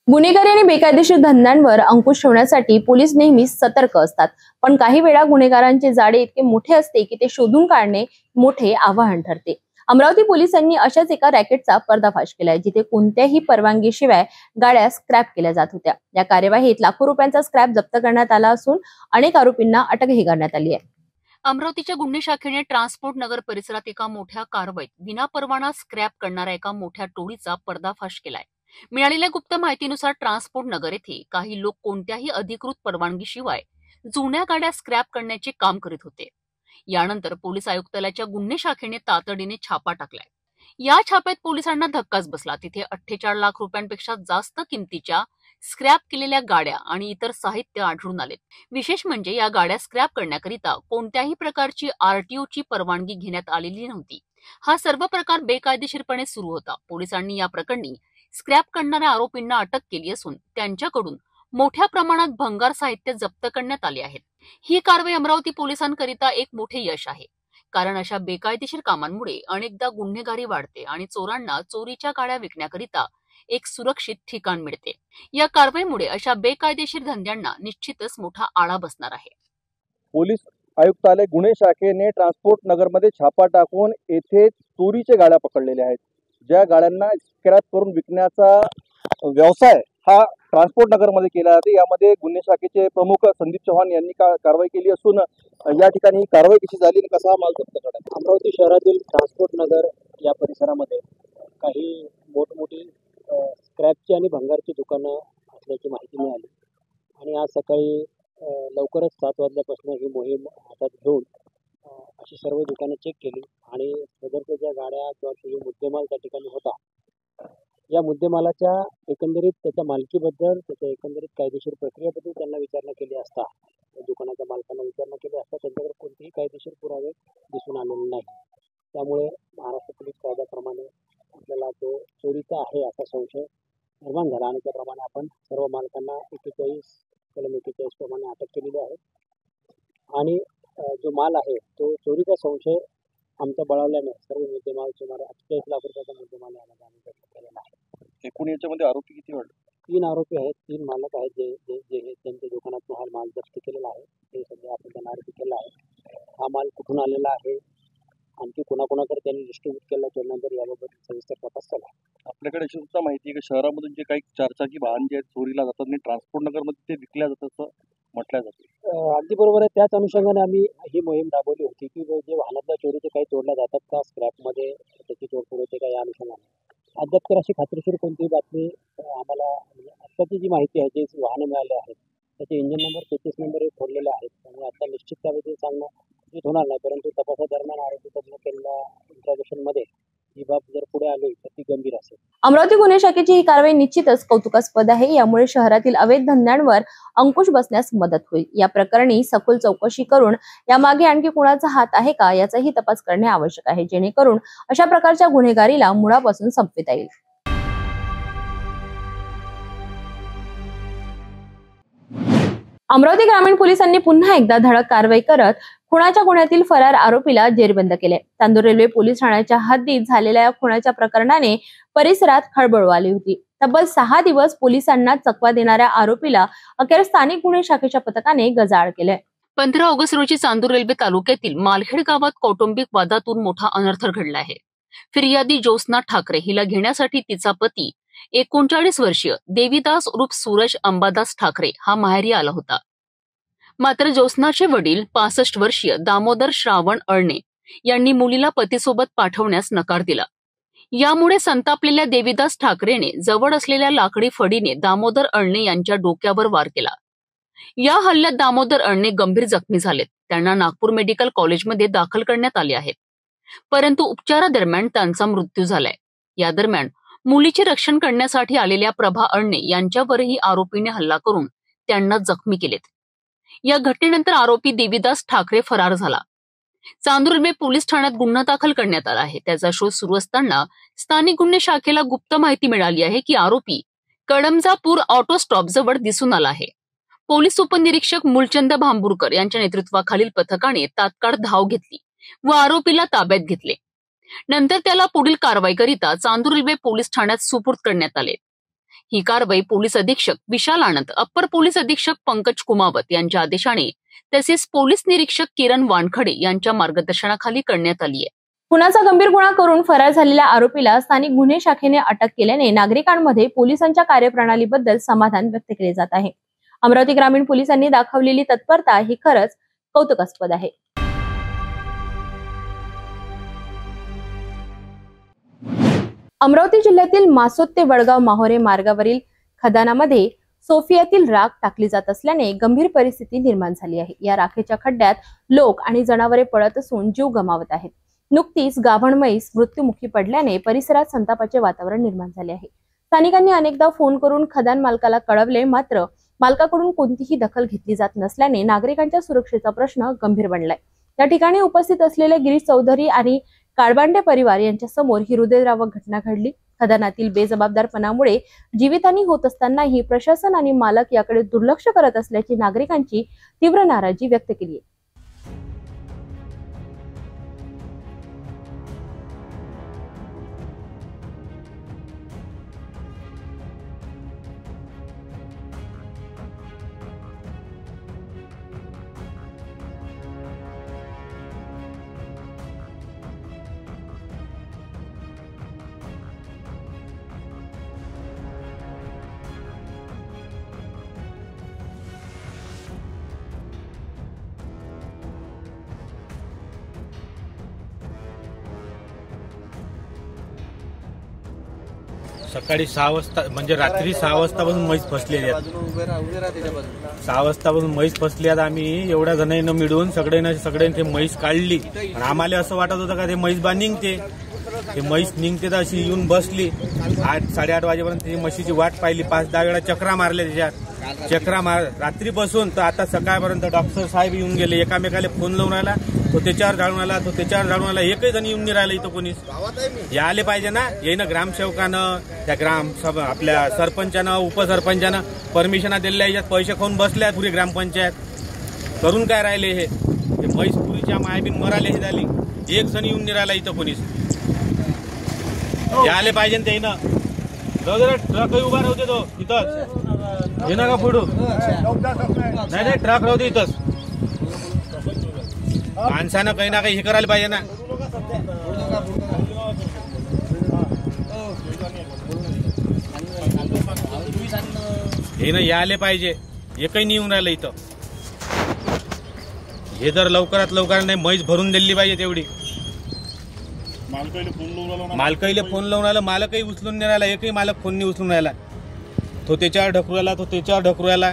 गुन्हेगारी आणि बेकायदेशीर धंद्यांवर अंकुश ठेवण्यासाठी पोलीस नेहमीच सतर्क असतात, पण काही वेळा गुन्हेगारांचे जाळे इतके मोठे असते की ते शोधून काढणे मोठे आव्हान ठरते। अमरावती पोलिसांनी अशाच एका रॅकेटचा पर्दाफाश केलाय, जिथे कोणत्याही परवानगीशिवाय गाड्या स्क्रॅप केल्या जात होत्या। या कार्यवाहीत लाखो रुपयांचा स्क्रॅप जप्त करण्यात आला असून अनेक आरोपींना अटकही करण्यात आली आहे। अमरावतीच्या गुन्हे शाखेने ट्रान्सपोर्ट नगर परिसरात एका मोठ्या कारवाईत विनापरवाना स्क्रॅप करणाऱ्या एका मोठ्या टोळीचा पर्दाफाश केलाय। मिळालेल्या गुप्त माहितीनुसार ट्रान्सपोर्ट नगर येथे काही लोक कोणत्याही अधिकृत परवानगीशिवाय जुन्या गाड्या स्क्रॅप करण्याचे काम करीत होते। यानंतर पोलीस आयुक्तालयाच्या गुन्हे शाखेने तातडीने छापा टाकलाय। या छाप्यात पोलिसांना धक्काच बसला। तिथे 48 लाख रुपयांपेक्षा जास्त किमतीच्या स्क्रॅप केलेल्या गाड्या आणि इतर साहित्य आढळून आले। विशेष म्हणजे या गाड्या स्क्रॅप करण्याकरिता कोणत्याही प्रकारची आरटीओची परवानगी घेण्यात आलेली नव्हती। हा सर्व प्रकार बेकायदेशीरपणे सुरू होता। पोलिसांनी या प्रकरणी स्क्रॅप करणाऱ्या आरोपींना अटक केली असून त्यांच्याकडून मोठ्या प्रमाणात भंगार साहित्य जप्त करण्यात आले आहे। ही कारवाई अमरावती पोलिसांकरिता एक मोठे यश आहे, कारण अशा बेकायदेशीर कामांमुळे अनेकदा गुन्हेगारी वाढते आणि चोरांना चोरीच्या गाड्या विकण्याकरिता एक सुरक्षित ठिकाण मिळते। या कारवाईमुळे अशा बेकायदेशीर धंद्यांना निश्चितच मोठा आळा बसणार आहे। पोलीस आयुक्तालय गुन्हे शाखेने ट्रान्सपोर्ट नगरमध्ये छापा टाकून येथे चोरीच्या गाड्या पकडलेल्या आहेत। ज्या गाड्यांना स्क्रॅप करून विकण्याचा व्यवसाय हा ट्रान्सपोर्ट नगरमध्ये केला जाते। यामध्ये गुन्हे शाखेचे प्रमुख संदीप चव्हाण यांनी कारवाई केली असून या ठिकाणी ही कारवाई कशी झाली आणि कसा माल जप्त करण्यात? अमरावती शहरातील ट्रान्सपोर्ट नगर या परिसरामध्ये काही मोठमोठी स्क्रॅपची आणि भंगारची दुकानं असल्याची माहिती मिळाली आणि आज सकाळी लवकरच 7 वाजल्यापासून ही मोहीम हातात घेऊन अशी सर्व दुकानं चेक केली आणि सदरच्या ज्या गाड्या किंवा जो मुद्देमाल त्या ठिकाणी होता, या मुद्देमालाच्या एकंदरीत त्याच्या मालकीबद्दल, त्याच्या एकंदरीत कायदेशीर प्रक्रियेबद्दल त्यांना विचारणा केली असता, त्या दुकानाच्या मालकांना विचारणा केली असता त्यांच्याकडे कोणतेही कायदेशीर पुरावे दिसून आलेले नाही। त्यामुळे महाराष्ट्र पोलीस कायद्याप्रमाणे आपल्याला तो चोरीचा आहे असा संशय निर्माण झाला आणि त्याप्रमाणे आपण सर्व मालकांना 41 कलम 41 प्रमाणे अटक केलेली आहे आणि जो माल आहे तो चोरीचा संशय आमचा बळावल्याने सर्व मुद्देमाल सुमारे 48 लाख रुपयाचा मुद्देमाल यामध्ये आम्ही जप्त केलेला आहे। एकूण याच्यामध्ये आरोपी किती वाढले? 3 आरोपी आहेत, 3 मालक आहेत जे त्यांच्या दुकानातून हा माल जप्त केलेला आहे। ते सध्या आपण त्यांना आरोपी केला आहे। हा माल कुठून आलेला आहे, आणखी कोणाकोणाकडे त्यांनी डिस्ट्रीब्यूट केला त्यानंतर याबाबत सविस्तर तपास चालू आहे। आपल्याकडे अशी सुद्धा माहिती आहे की शहरामधून जे काही चारचाकी वाहन जे आहेत चोरीला जातात आणि ट्रान्सपोर्ट नगरमध्ये ते विकल्या जातात असं म्हटलं जातं। अगदी बरोबर आहे। त्याच अनुषंगाने आम्ही ही मोहीम राबवली होती की जे वाहनातल्या चोरीचे काही तोडल्या जातात का, स्क्रॅपमध्ये त्याची तोडफोड होते का, या अनुषंगाने अद्याप तर अशी खात्रीशीर कोणतीही बातमी आम्हाला आत्ताची जी माहिती आहे, जे वाहनं मिळाले आहेत त्याचे इंजिन नंबर 33 नंबर हे फोडलेले आहेत। त्यामुळे आता निश्चित त्यामध्ये सांगणं उचित होणार नाही, परंतु तपासादरम्यान आरोपी तज्ञ केलेल्या इंट्रॉगेशनमध्ये ही बाब जर पुढे आली तर ती गंभीर असेल। अमरावती गुन्हे शाखेची ही कारवाई निश्चितच कौतुकास्पद आहे। यामुळे शहरातील अवैध धंद्यांवर अंकुश बसण्यास मदत होईल। या प्रकरणी सखोल चौकशी करून यामागे आणखी कुणाचा हात आहे का याचाही तपास करणे आवश्यक आहे, जेणेकरून अशा प्रकारच्या गुन्हेगारीला मुळापासून संपविता येईल। अमरावती ग्रामीण पोलिसांनी पुन्हा एकदा धडक कारवाई करत खुनाच्या गुन्ह्यातील फरार आरोपीला जेरबंद केले। चांदूर रेल्वे पोलीस ठाण्याच्या हद्दीत झालेल्या या खुनाच्या प्रकरणाने परिसरात खळबळ उडाली होती। तब्बल 6 दिवस पोलिसांना चकवा देणाऱ्या आरोपीला अखेर स्थानिक गुन्हे शाखेच्या पथकाने गजाआड केले। 15 ऑगस्ट रोजी चांदूर रेल्वे तालुक्यातील मालखेड गावात कौटुंबिक वादातून मोठा अनर्थ घडला आहे। फिर्यादी ज्योत्स्ना ठाकरे हिला घेण्यासाठी तिचा पती 39 वर्षीय देवीदास उर्फ सूरज अंबादास ठाकरे हा माहेरी आला होता। मात्र ज्योत्स्नाचे वडील 65 वर्षीय दामोदर श्रावण अळणे यांनी मुलीला पतीसोबत पाठवण्यास नकार दिला। यामुळे संतापलेल्या देवीदास ठाकरेने जवळ असलेल्या लाकडी फडीने दामोदर अळणे यांच्या डोक्यावर वार केला। या हल्ल्यात दामोदर अळणे गंभीर जखमी झालेत। त्यांना नागपूर मेडिकल कॉलेजमध्ये दाखल करण्यात आले आहे, परंतु उपचारादरम्यान त्यांचा मृत्यू झालाय। या दरम्यान मुलीचे रक्षण करण्यासाठी आलेल्या प्रभा अळणे यांच्यावरही आरोपीने हल्ला करून त्यांना जखमी केलेत। या घटनेनंतर आरोपी देवीदास ठाकरे फरार झाला। चांदूर रेल्वे पोलीस ठाण्यात गुन्हा दाखल करण्यात आला आहे। त्याचा शोध सुरू असताना स्थानिक गुन्हे शाखेला गुप्त माहिती मिळाली आहे की आरोपी कडमजापूर ऑटो स्टॉप जवळ दिसून आला आहे। पोलीस उपनिरीक्षक मूलचंद भांबुरकर यांच्या नेतृत्वाखालील पथकाने तात्काळ धाव घेतली व आरोपीला ताब्यात घेतले। नंतर त्याला पुढील कारवाईकरिता चांदूर रेल्वे पोलीस ठाण्यात सुपूर्द करण्यात आले। ही कारवाई पोलीस अधीक्षक विशाल आनंद, अप्पर पोलीस अधीक्षक पंकज कुमावत यांच्या आदेशाने तसेच पोलीस निरीक्षक किरण वानखडे यांच्या मार्गदर्शनाखाली करण्यात आली आहे. खुनाचा गंभीर गुन्हा करून फरार झालेल्या आरोपीला स्थानिक गुन्हे शाखेने अटक केल्याने नागरिकांमध्ये पोलिसांच्या कार्यप्रणालीबद्दल समाधान व्यक्त केले जात आहे. अमरावती ग्रामीण पोलिसांनी दाखवलेली तत्परता ही खरंच कौतुकास्पद आहे. अमरावती जिल्ह्यातील मासोद ते वडगाव माहोरे मार्गावरील खदानामध्ये सोफियातील राख टाकली जात असल्याने गंभीर परिस्थिती निर्माण झाली आहे. या राखेच्या खड्ड्यात लोक आणि जनावरे पडत असून जीव गमावत आहेत. नुकतीच गाभण म्हैस मृत्युमुखी पडल्याने परिसरात संतापाचे वातावरण निर्माण झाले आहे. स्थानिकांनी अनेकदा फोन करून खदान मालकाला कळवले, मात्र मालकाकडून कोणतीही दखल घेतली जात नसल्याने नागरिकांच्या सुरक्षेचा प्रश्न गंभीर बनलाय. या ठिकाणी उपस्थित असलेले गिरीश चौधरी आणि काळबांडे परिवार यांच्या समोर ही हृदयद्रावक घटना घडली. खदानातील बेजबाबदारपणामुळे जीवितहानी होत असतानाही प्रशासन आणि मालक याकडे दुर्लक्ष करत असल्याची नागरिकांची तीव्र नाराजी व्यक्त केली आहे. सकाळी 6 वाजता म्हणजे रात्री 6 वाजतापासून म्हैस फसलेली आहेत. 6 वाजतापासून म्हैस फसली आहेत. आम्ही एवढ्या जणांना मिळून सगळ्यांनी ते म्हैस काढली आणि आम्हाला असं वाटत होतं का ते म्हैस बा निघते. ते म्हैस निघते तर अशी येऊन बसली. 8-8:30 वाजेपर्यंत ती म्हशीची वाट पाहिली. 5-10 वेळा चक्रा मारल्या त्याच्यात. रात्रीपासून तर आता सकाळपर्यंत डॉक्टर साहेब येऊन गेले. एकामेकाला फोन लावून राहिला, तो त्याच्यावर जाळून आला, तो त्याच्यावर जाळून आला. एकही जण येऊन नाही राहिला इथं कोणीच. या आले पाहिजे ना. येईन ग्रामसेवकानं, त्या आपल्या सरपंचानं, उपसरपंचानं परमिशना दिलेल्या. याच्यात पैसे खाऊन बसल्या पुरी ग्रामपंचायत. करून काय राहिले हे म्हैस पुरीच्या मायबीन मराले हे झाली. एक जण येऊन नाही राहिला इथं कोणीच. या आले पाहिजे ते ना. ट्रक उभा राहते तो इथंच. हे नका फोडू. नाही ट्रक राहते इथंच. माणसानं काही ना काही हे करायला पाहिजे ना. हे ना या आले पाहिजे. एकही नाही येऊन राहिलं इथं. हे जर लवकरात लवकर नाही म्हैस भरून दिली पाहिजे तेवढी. मालकाईले फोन लावून राहिला, मालकही उचलून नाही राहिला. एकही मालक फोन नाही उचलून राहिला. तो त्याच्यावर ढकलू राहिला.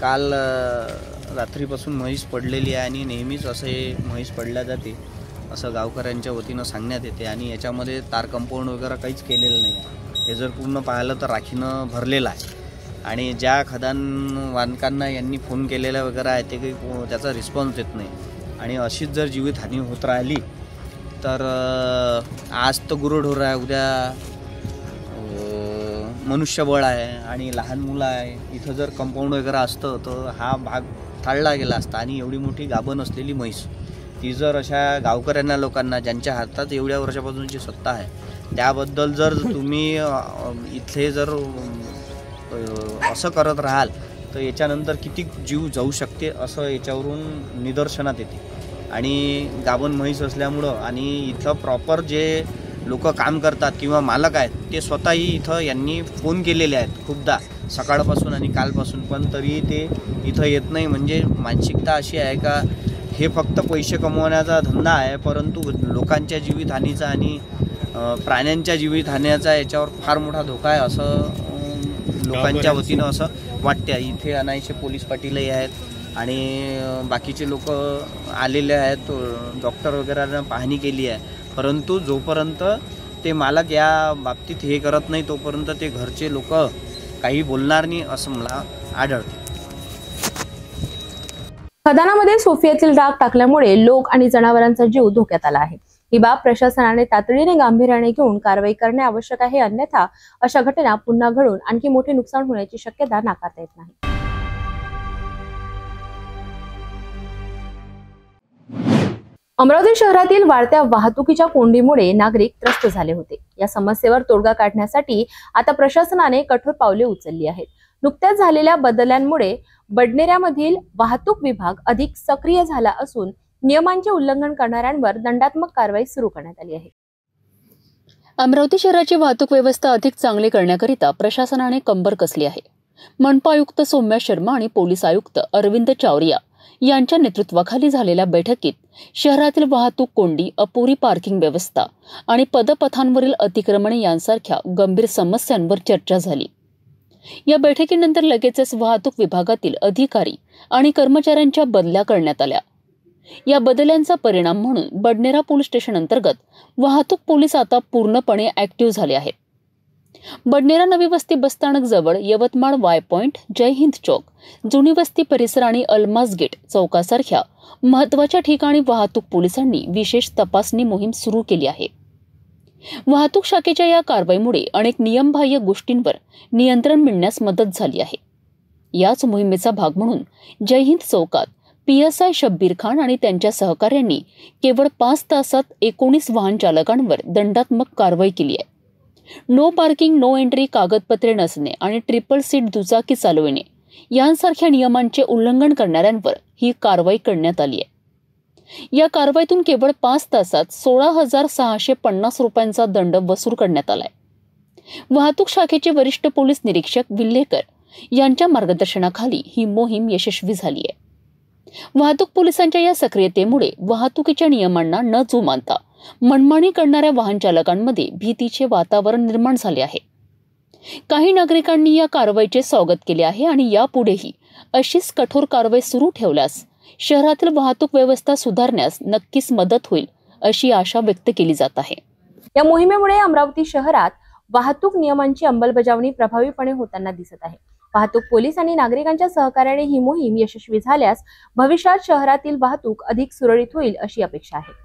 काल रात्रीपासून म्हैस पडलेली आहे आणि नेहमीच असे म्हैस पडल्या जाते असं गावकऱ्यांच्या वतीनं सांगण्यात येते. आणि याच्यामध्ये तार कंपाऊंड वगैरे काहीच केलेलं नाही आहे. हे जर पूर्ण पाहिलं तर राखीनं भरलेलं आहे. आणि ज्या खदान बांधकांना यांनी फोन केलेला वगैरे आहे ते काही त्याचा रिस्पॉन्स देत नाही. आणि अशीच जर जीवितहानी होत राहिली तर आज तर गुरंढोर आहे, उद्या मनुष्यबळ आहे आणि लहान मुलं आहे. इथं जर कंपाऊंड वगैरे असतं तर हा भाग थाळला गेला असता. आणि एवढी मोठी गाभण असलेली म्हैस ती जर अशा गावकऱ्यांना, लोकांना ज्यांच्या हातात एवढ्या वर्षापासूनची सत्ता आहे त्याबद्दल जर तुम्ही इथले जर असं करत राहाल तर याच्यानंतर किती जीव जाऊ शकते असं याच्यावरून निदर्शनात येते. आणि गाभण म्हैस असल्यामुळं आणि इथं प्रॉपर जे लोक काम करतात किंवा मालक आहेत ते स्वतःही इथं यांनी फोन केलेले आहेत खूपदा सकाळपासून आणि कालपासून. पण तरी ते इथं येत नाही. म्हणजे मानसिकता अशी आहे का हे फक्त पैसे कमवण्याचा धंदा आहे, परंतु लोकांच्या जीवितहानीचा आणि प्राण्यांच्या जीवितहानीचा याच्यावर फार मोठा धोका आहे असं लोकांच्या वतीनं असं वाटते. इथे अनायसे पोलीस पाटीलही आहेत आणि बाकीचे लोक आलेले आहेत. डॉक्टर वगैरे पाहणी केली आहे. परंतु जोपर्यंत ते मालक या बाबतीत हे करत नाही तोपर्यंत ते घरचे लोक काही बोलणार नाही असं मला आढळते. खदानामध्ये सोफियातील राख टाकल्यामुळे लोक आणि जनावरांचा जीव धोक्यात आला आहे. ही बाब प्रशासनाने तातडीने गांभीर्याने घेऊन कारवाई करणे आवश्यक आहे. अन्यथा अशा घटना पुन्हा घडून आणखी मोठे नुकसान होण्याची शक्यता नाकारता येत नाही. अमरावती शहरातील वाढत्या वाहतुकीच्या कोंडीमुळे नागरिक त्रस्त झाले होते. या समस्येवर तोडगा काढण्यासाठी आता प्रशासनाने कठोर पावले उचलली आहेत. नुकत्याच झालेल्या बदल्यांमुळे बडनेऱ्यामधील वाहतूक विभाग अधिक सक्रिय झाला असून नियमांचे उल्लंघन करणाऱ्यांवर दंडात्मक कारवाई सुरू करण्यात आली आहे. अमरावती शहराची वाहतूक व्यवस्था अधिक चांगली करण्याकरिता प्रशासनाने कंबर कसली आहे. मनपा आयुक्त सौम्या शर्मा आणि पोलीस आयुक्त अरविंद चावरिया यांच्या नेतृत्वाखाली झालेल्या बैठकीत शहरातील वाहतूक कोंडी, अपुरी पार्किंग व्यवस्था आणि पदपथांवरील अतिक्रमणे यांसारख्या गंभीर समस्यांवर चर्चा झाली. या बैठकीनंतर लगेचच वाहतूक विभागातील अधिकारी आणि कर्मचाऱ्यांच्या बदल्या करण्यात आल्या. या बदल्यांचा परिणाम म्हणून बडनेरा पोलीस स्टेशन अंतर्गत वाहतूक पोलीस आता पूर्णपणे ऍक्टिव्ह झाले आहेत. बडनेरा नवी वस्ती बसस्थानक जवळ यवतमाळ वाय पॉइंट, जय हिंद चौक, जुनी वस्ती परिसर आणि अल्मास गेट चौकासारख्या महत्वाच्या ठिकाणी वाहतूक पोलिसांनी विशेष तपासणी मोहीम सुरू केली आहे. वाहतूक शाखेच्या या कारवाईमुळे अनेक नियमबाह्य गोष्टींवर नियंत्रण मिळण्यास मदत झाली आहे. याच मोहिमेचा भाग म्हणून जय हिंद चौकात PSI शब्बीर खान आणि त्यांच्या सहकाऱ्यांनी केवळ 5 तासात 19 वाहन चालकांवर दंडात्मक कारवाई केली आहे. नो पार्किंग, नो एंट्री, कागदपत्रे नसणे आणि ट्रिपल सीट दुचाकी चालविणे यांसारख्या नियमांचे उल्लंघन करणाऱ्यांवर ही कारवाई करण्यात आली आहे. या कारवाईतून केवळ 5 तासात 16,650 रुपयांचा दंड वसूल करण्यात आलाय. वाहतूक शाखेचे वरिष्ठ पोलीस निरीक्षक विल्हेकर यांच्या मार्गदर्शनाखाली ही मोहीम यशस्वी झाली आहे. वाहतूक पोलिसांच्या या सक्रियतेमुळे वाहतुकीच्या नियमांना न जुमानता मनमानी करणाऱ्या वाहन चालकांमध्ये भीतीचे वातावरण निर्माण झाले आहे. काही नागरिकांनी या कारवाईचे स्वागत केले आहे आणि यापुढेही अशीच कठोर कारवाई सुरू ठेवल्यास शहरातील वाहतूक व्यवस्था सुधारण्यास नक्कीच मदत होईल अशी आशा व्यक्त केली जात आहे. या मोहिमेमुळे अमरावती शहरात वाहतूक नियमांची अंमलबजावणी प्रभावीपणे होताना दिसत आहे. वाहतूक पोलीस आणि नागरिकांच्या सहकार्याने ही मोहीम यशस्वी झाल्यास भविष्यात शहरातील वाहतूक अधिक सुरळीत होईल अशी अपेक्षा आहे.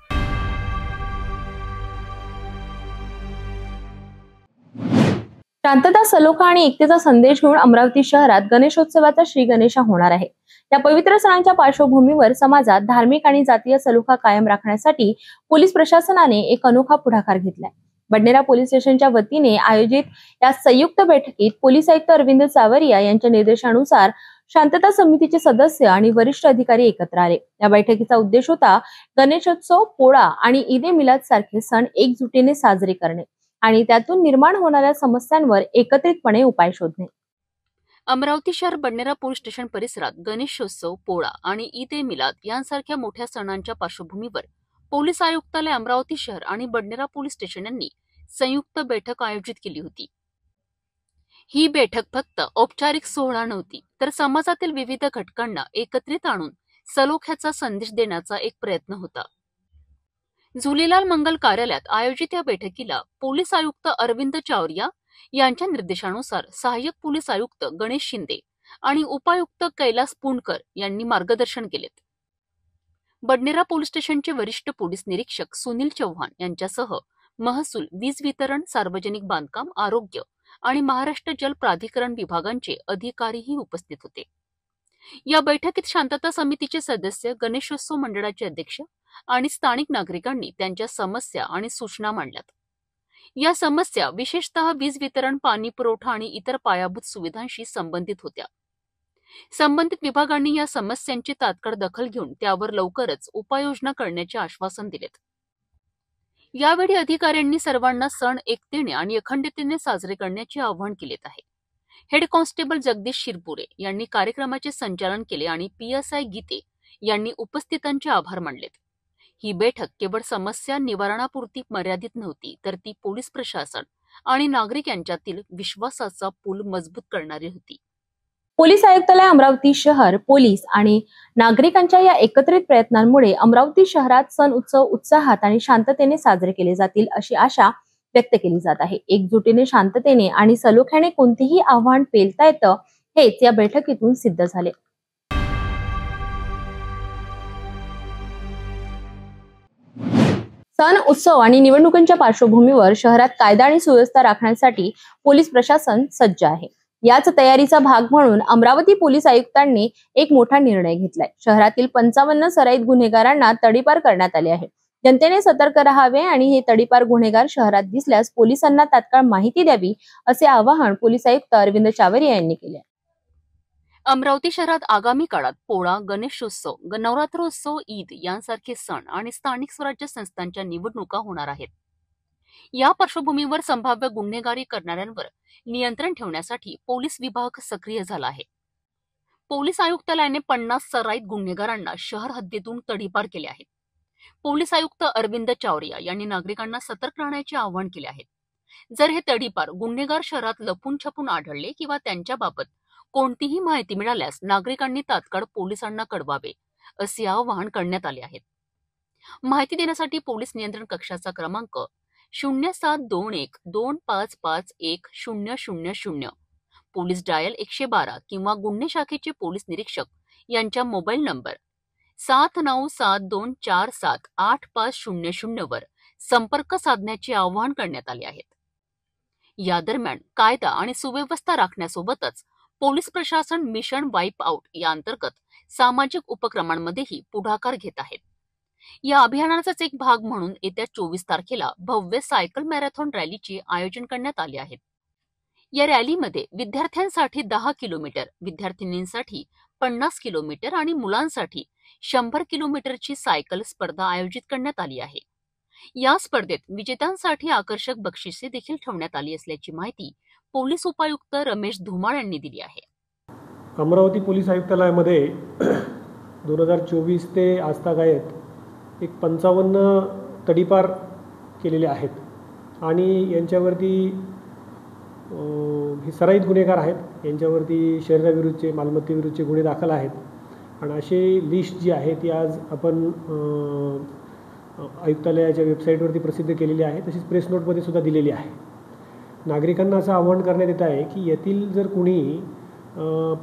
शांतता, सलोखा आणि एकतेचा संदेश घेऊन अमरावती शहरात गणेशोत्सवाचा श्री गणेशा होणार आहे. या पवित्र सणांच्या पार्श्वभूमीवर समाजात धार्मिक आणि जातीय सलोखा कायम राखण्यासाठी पोलीस प्रशासनाने एक अनोखा पुढाकार घेतलाय. बडनेरा पोलीस स्टेशनच्या वतीने आयोजित या संयुक्त बैठकीत पोलीस आयुक्त अरविंद चावरिया यांच्या निर्देशानुसार शांतता समितीचे सदस्य आणि वरिष्ठ अधिकारी एकत्र आले. या बैठकीचा उद्देश होता गणेशोत्सव, पोळा आणि ईद-ए मिलाद सारखे सण एकजुटीने साजरे करणे आणि त्यातून निर्माण होणाऱ्या समस्यांवर एकत्रितपणे उपाय शोधणे. अमरावती शहर बडनेरा पोलीस स्टेशन परिसरात गणेशोत्सव, पोळा आणि ईद-ए मिलाद यांसारख्या मोठ्या सणांच्या पार्श्वभूमीवर पोलीस आयुक्तालय अमरावती शहर आणि बडनेरा पोलीस स्टेशन यांनी संयुक्त बैठक आयोजित केली होती. ही बैठक फक्त औपचारिक सोहळा नव्हती, तर समाजातील विविध घटकांना एकत्रित आणून सलोख्याचा संदेश देण्याचा एक प्रयत्न होता. झुलेलाल मंगल कार्यालयात आयोजित या बैठकीला पोलीस आयुक्त अरविंद चावरिया यांच्या निर्देशानुसार सहाय्यक पोलीस आयुक्त गणेश शिंदे आणि उपायुक्त कैलास पुणकर यांनी मार्गदर्शन केले. बडनेरा पोलीस स्टेशनचे वरिष्ठ पोलीस निरीक्षक सुनील चव्हाण यांच्यासह महसूल, वीज वितरण, सार्वजनिक बांधकाम, आरोग्य आणि महाराष्ट्र जल प्राधिकरण विभागांचे अधिकारीही उपस्थित होते. या बैठकीत शांतता समितीचे सदस्य, गणेशोत्सव मंडळाचे अध्यक्ष आणि स्थानिक नागरिकांनी त्यांच्या समस्या आणि सूचना मांडल्यात. या समस्या विशेषतः वीज वितरण, पाणी पुरवठा आणि इतर पायाभूत सुविधांशी संबंधित होत्या. संबंधित विभागांनी या समस्यांची तात्काळ दखल घेऊन त्यावर लवकरच उपाययोजना करण्याचे आश्वासन दिलेत. यावेळी अधिकाऱ्यांनी सर्वांना सण एकतेने आणि अखंडतेने साजरे करण्याचे आवाहन केलेत आहे. हेड कॉन्स्टेबल जगदीश शिरपुरे यांनी कार्यक्रमाचे संचालन केले आणि PSI गीते यांनी उपस्थितांचे आभार मानलेत. ही बैठक केवळ समस्या निवारणापुरती मर्यादित नव्हती, तर ती पोलीस प्रशासन आणि नागरिक यांच्यातील विश्वासाचा पूल मजबूत करणारी होती. पोलीस आयुक्तालय अमरावती शहर, पोलीस आणि नागरिकांच्या या एकत्रित प्रयत्नांमुळे अमरावती शहरात सण उत्सव उत्साहात आणि शांततेने साजरे केले जातील अशी आशा व्यक्त केली जात आहे. एकजुटीने, शांततेने आणि सलोख्याने कोणतेही आव्हान पेलता येतं, हेच या बैठकीतून सिद्ध झाले. सण उत्सव आणि निवडणुकांच्या पार्श्वभूमीवर शहरात कायदा आणि सुव्यवस्था राखण्यासाठी पोलीस प्रशासन सज्ज आहे. याच तयारीचा भाग म्हणून अमरावती पोलीस आयुक्तांनी एक मोठा निर्णय घेतलाय. शहरातील 55 सराईत गुन्हेगारांना तडीपार करण्यात आले आहे. जनतेने सतर्क राहावे आणि हे तडीपार गुन्हेगार शहरात दिसल्यास पोलिसांना तात्काळ माहिती द्यावी, असे आवाहन पोलीस आयुक्त अरविंद चावरिया यांनी केले. अमरावती शहरात आगामी काळात पोळा, गणेशोत्सव, नवरात्रोत्सव, ईद यांसारखे सण आणि स्थानिक स्वराज्य संस्थांच्या निवडणुका होणार आहेत. या पार्श्वभूमीवर संभाव्य गुन्हेगारी करणाऱ्यांवर नियंत्रण ठेवण्यासाठी पोलीस विभाग सक्रिय झाला आहे. पोलीस आयुक्तालयाने 50 सराईत गुन्हेगारांना शहर हद्दीतून तडीपार केले आहे. पोलीस आयुक्त अरविंद चावरिया यांनी नागरिकांना सतर्क राहण्याचे आवाहन केले आहे. जर हे तडीपार गुन्हेगार शहरात लपून छपून आढळले किंवा त्यांच्याबाबत कोणतीही माहिती मिळाल्यास नागरिकांनी तात्काळ पोलिसांना कळवावे, असे आवाहन करण्यात आले आहे. माहिती देण्यासाठी पोलीस नियंत्रण कक्षाचा क्रमांक 0721255100, पोलीस डायल 112 किंवा गुन्हे शाखेचे पोलीस निरीक्षक यांच्या मोबाईल नंबर 7972478500 वर संपर्क साधण्याचे आवाहन करण्यात आले आहे. या दरम्यान कायदा आणि सुव्यवस्था राखण्यासोबतच पोलीस प्रशासन मिशन वाईप आउट या अंतर्गत सामाजिक उपक्रमांमध्येही पुढाकार घेत आहेत. या अभियानाचाच एक भाग म्हणून येत्या 24 तारखेला भव्य सायकल मॅरेथॉन रॅलीचे आयोजन करण्यात आले आहे. या रॅलीमध्ये विद्यार्थ्यांसाठी 10 किलोमीटर, विद्यार्थिनींसाठी 50 किलोमीटर आणि मुलांसाठी 100 किलोमीटरची सायकल स्पर्धा आयोजित करण्यात आली आहे. या स्पर्धेत विजेत्यांसाठी आकर्षक बक्षिसे देखील ठेवण्यात आली असल्याची माहिती पोलीस उपायुक्त रमेश धुमाळ यांनी दिली आहे. अमरावती पोलीस आयुक्तालयामध्ये 2024 ते आजतागायत एक 55 तडीपार केलेले आहेत आणि यांच्यावरती हे सराईत गुन्हेगार आहेत. यांच्यावरती शरीराविरुद्धचे, मालमत्तेविरुद्धचे गुन्हे दाखल आहेत आणि अशी लिस्ट जी आहे ती आज आपण आयुक्तालयाच्या वेबसाईटवरती प्रसिद्ध केलेली आहे. तशीच प्रेस नोटमध्ये सुद्धा दिलेली आहे. नागरिकांना असं आवाहन करण्यात येत आहे की येथील जर कुणी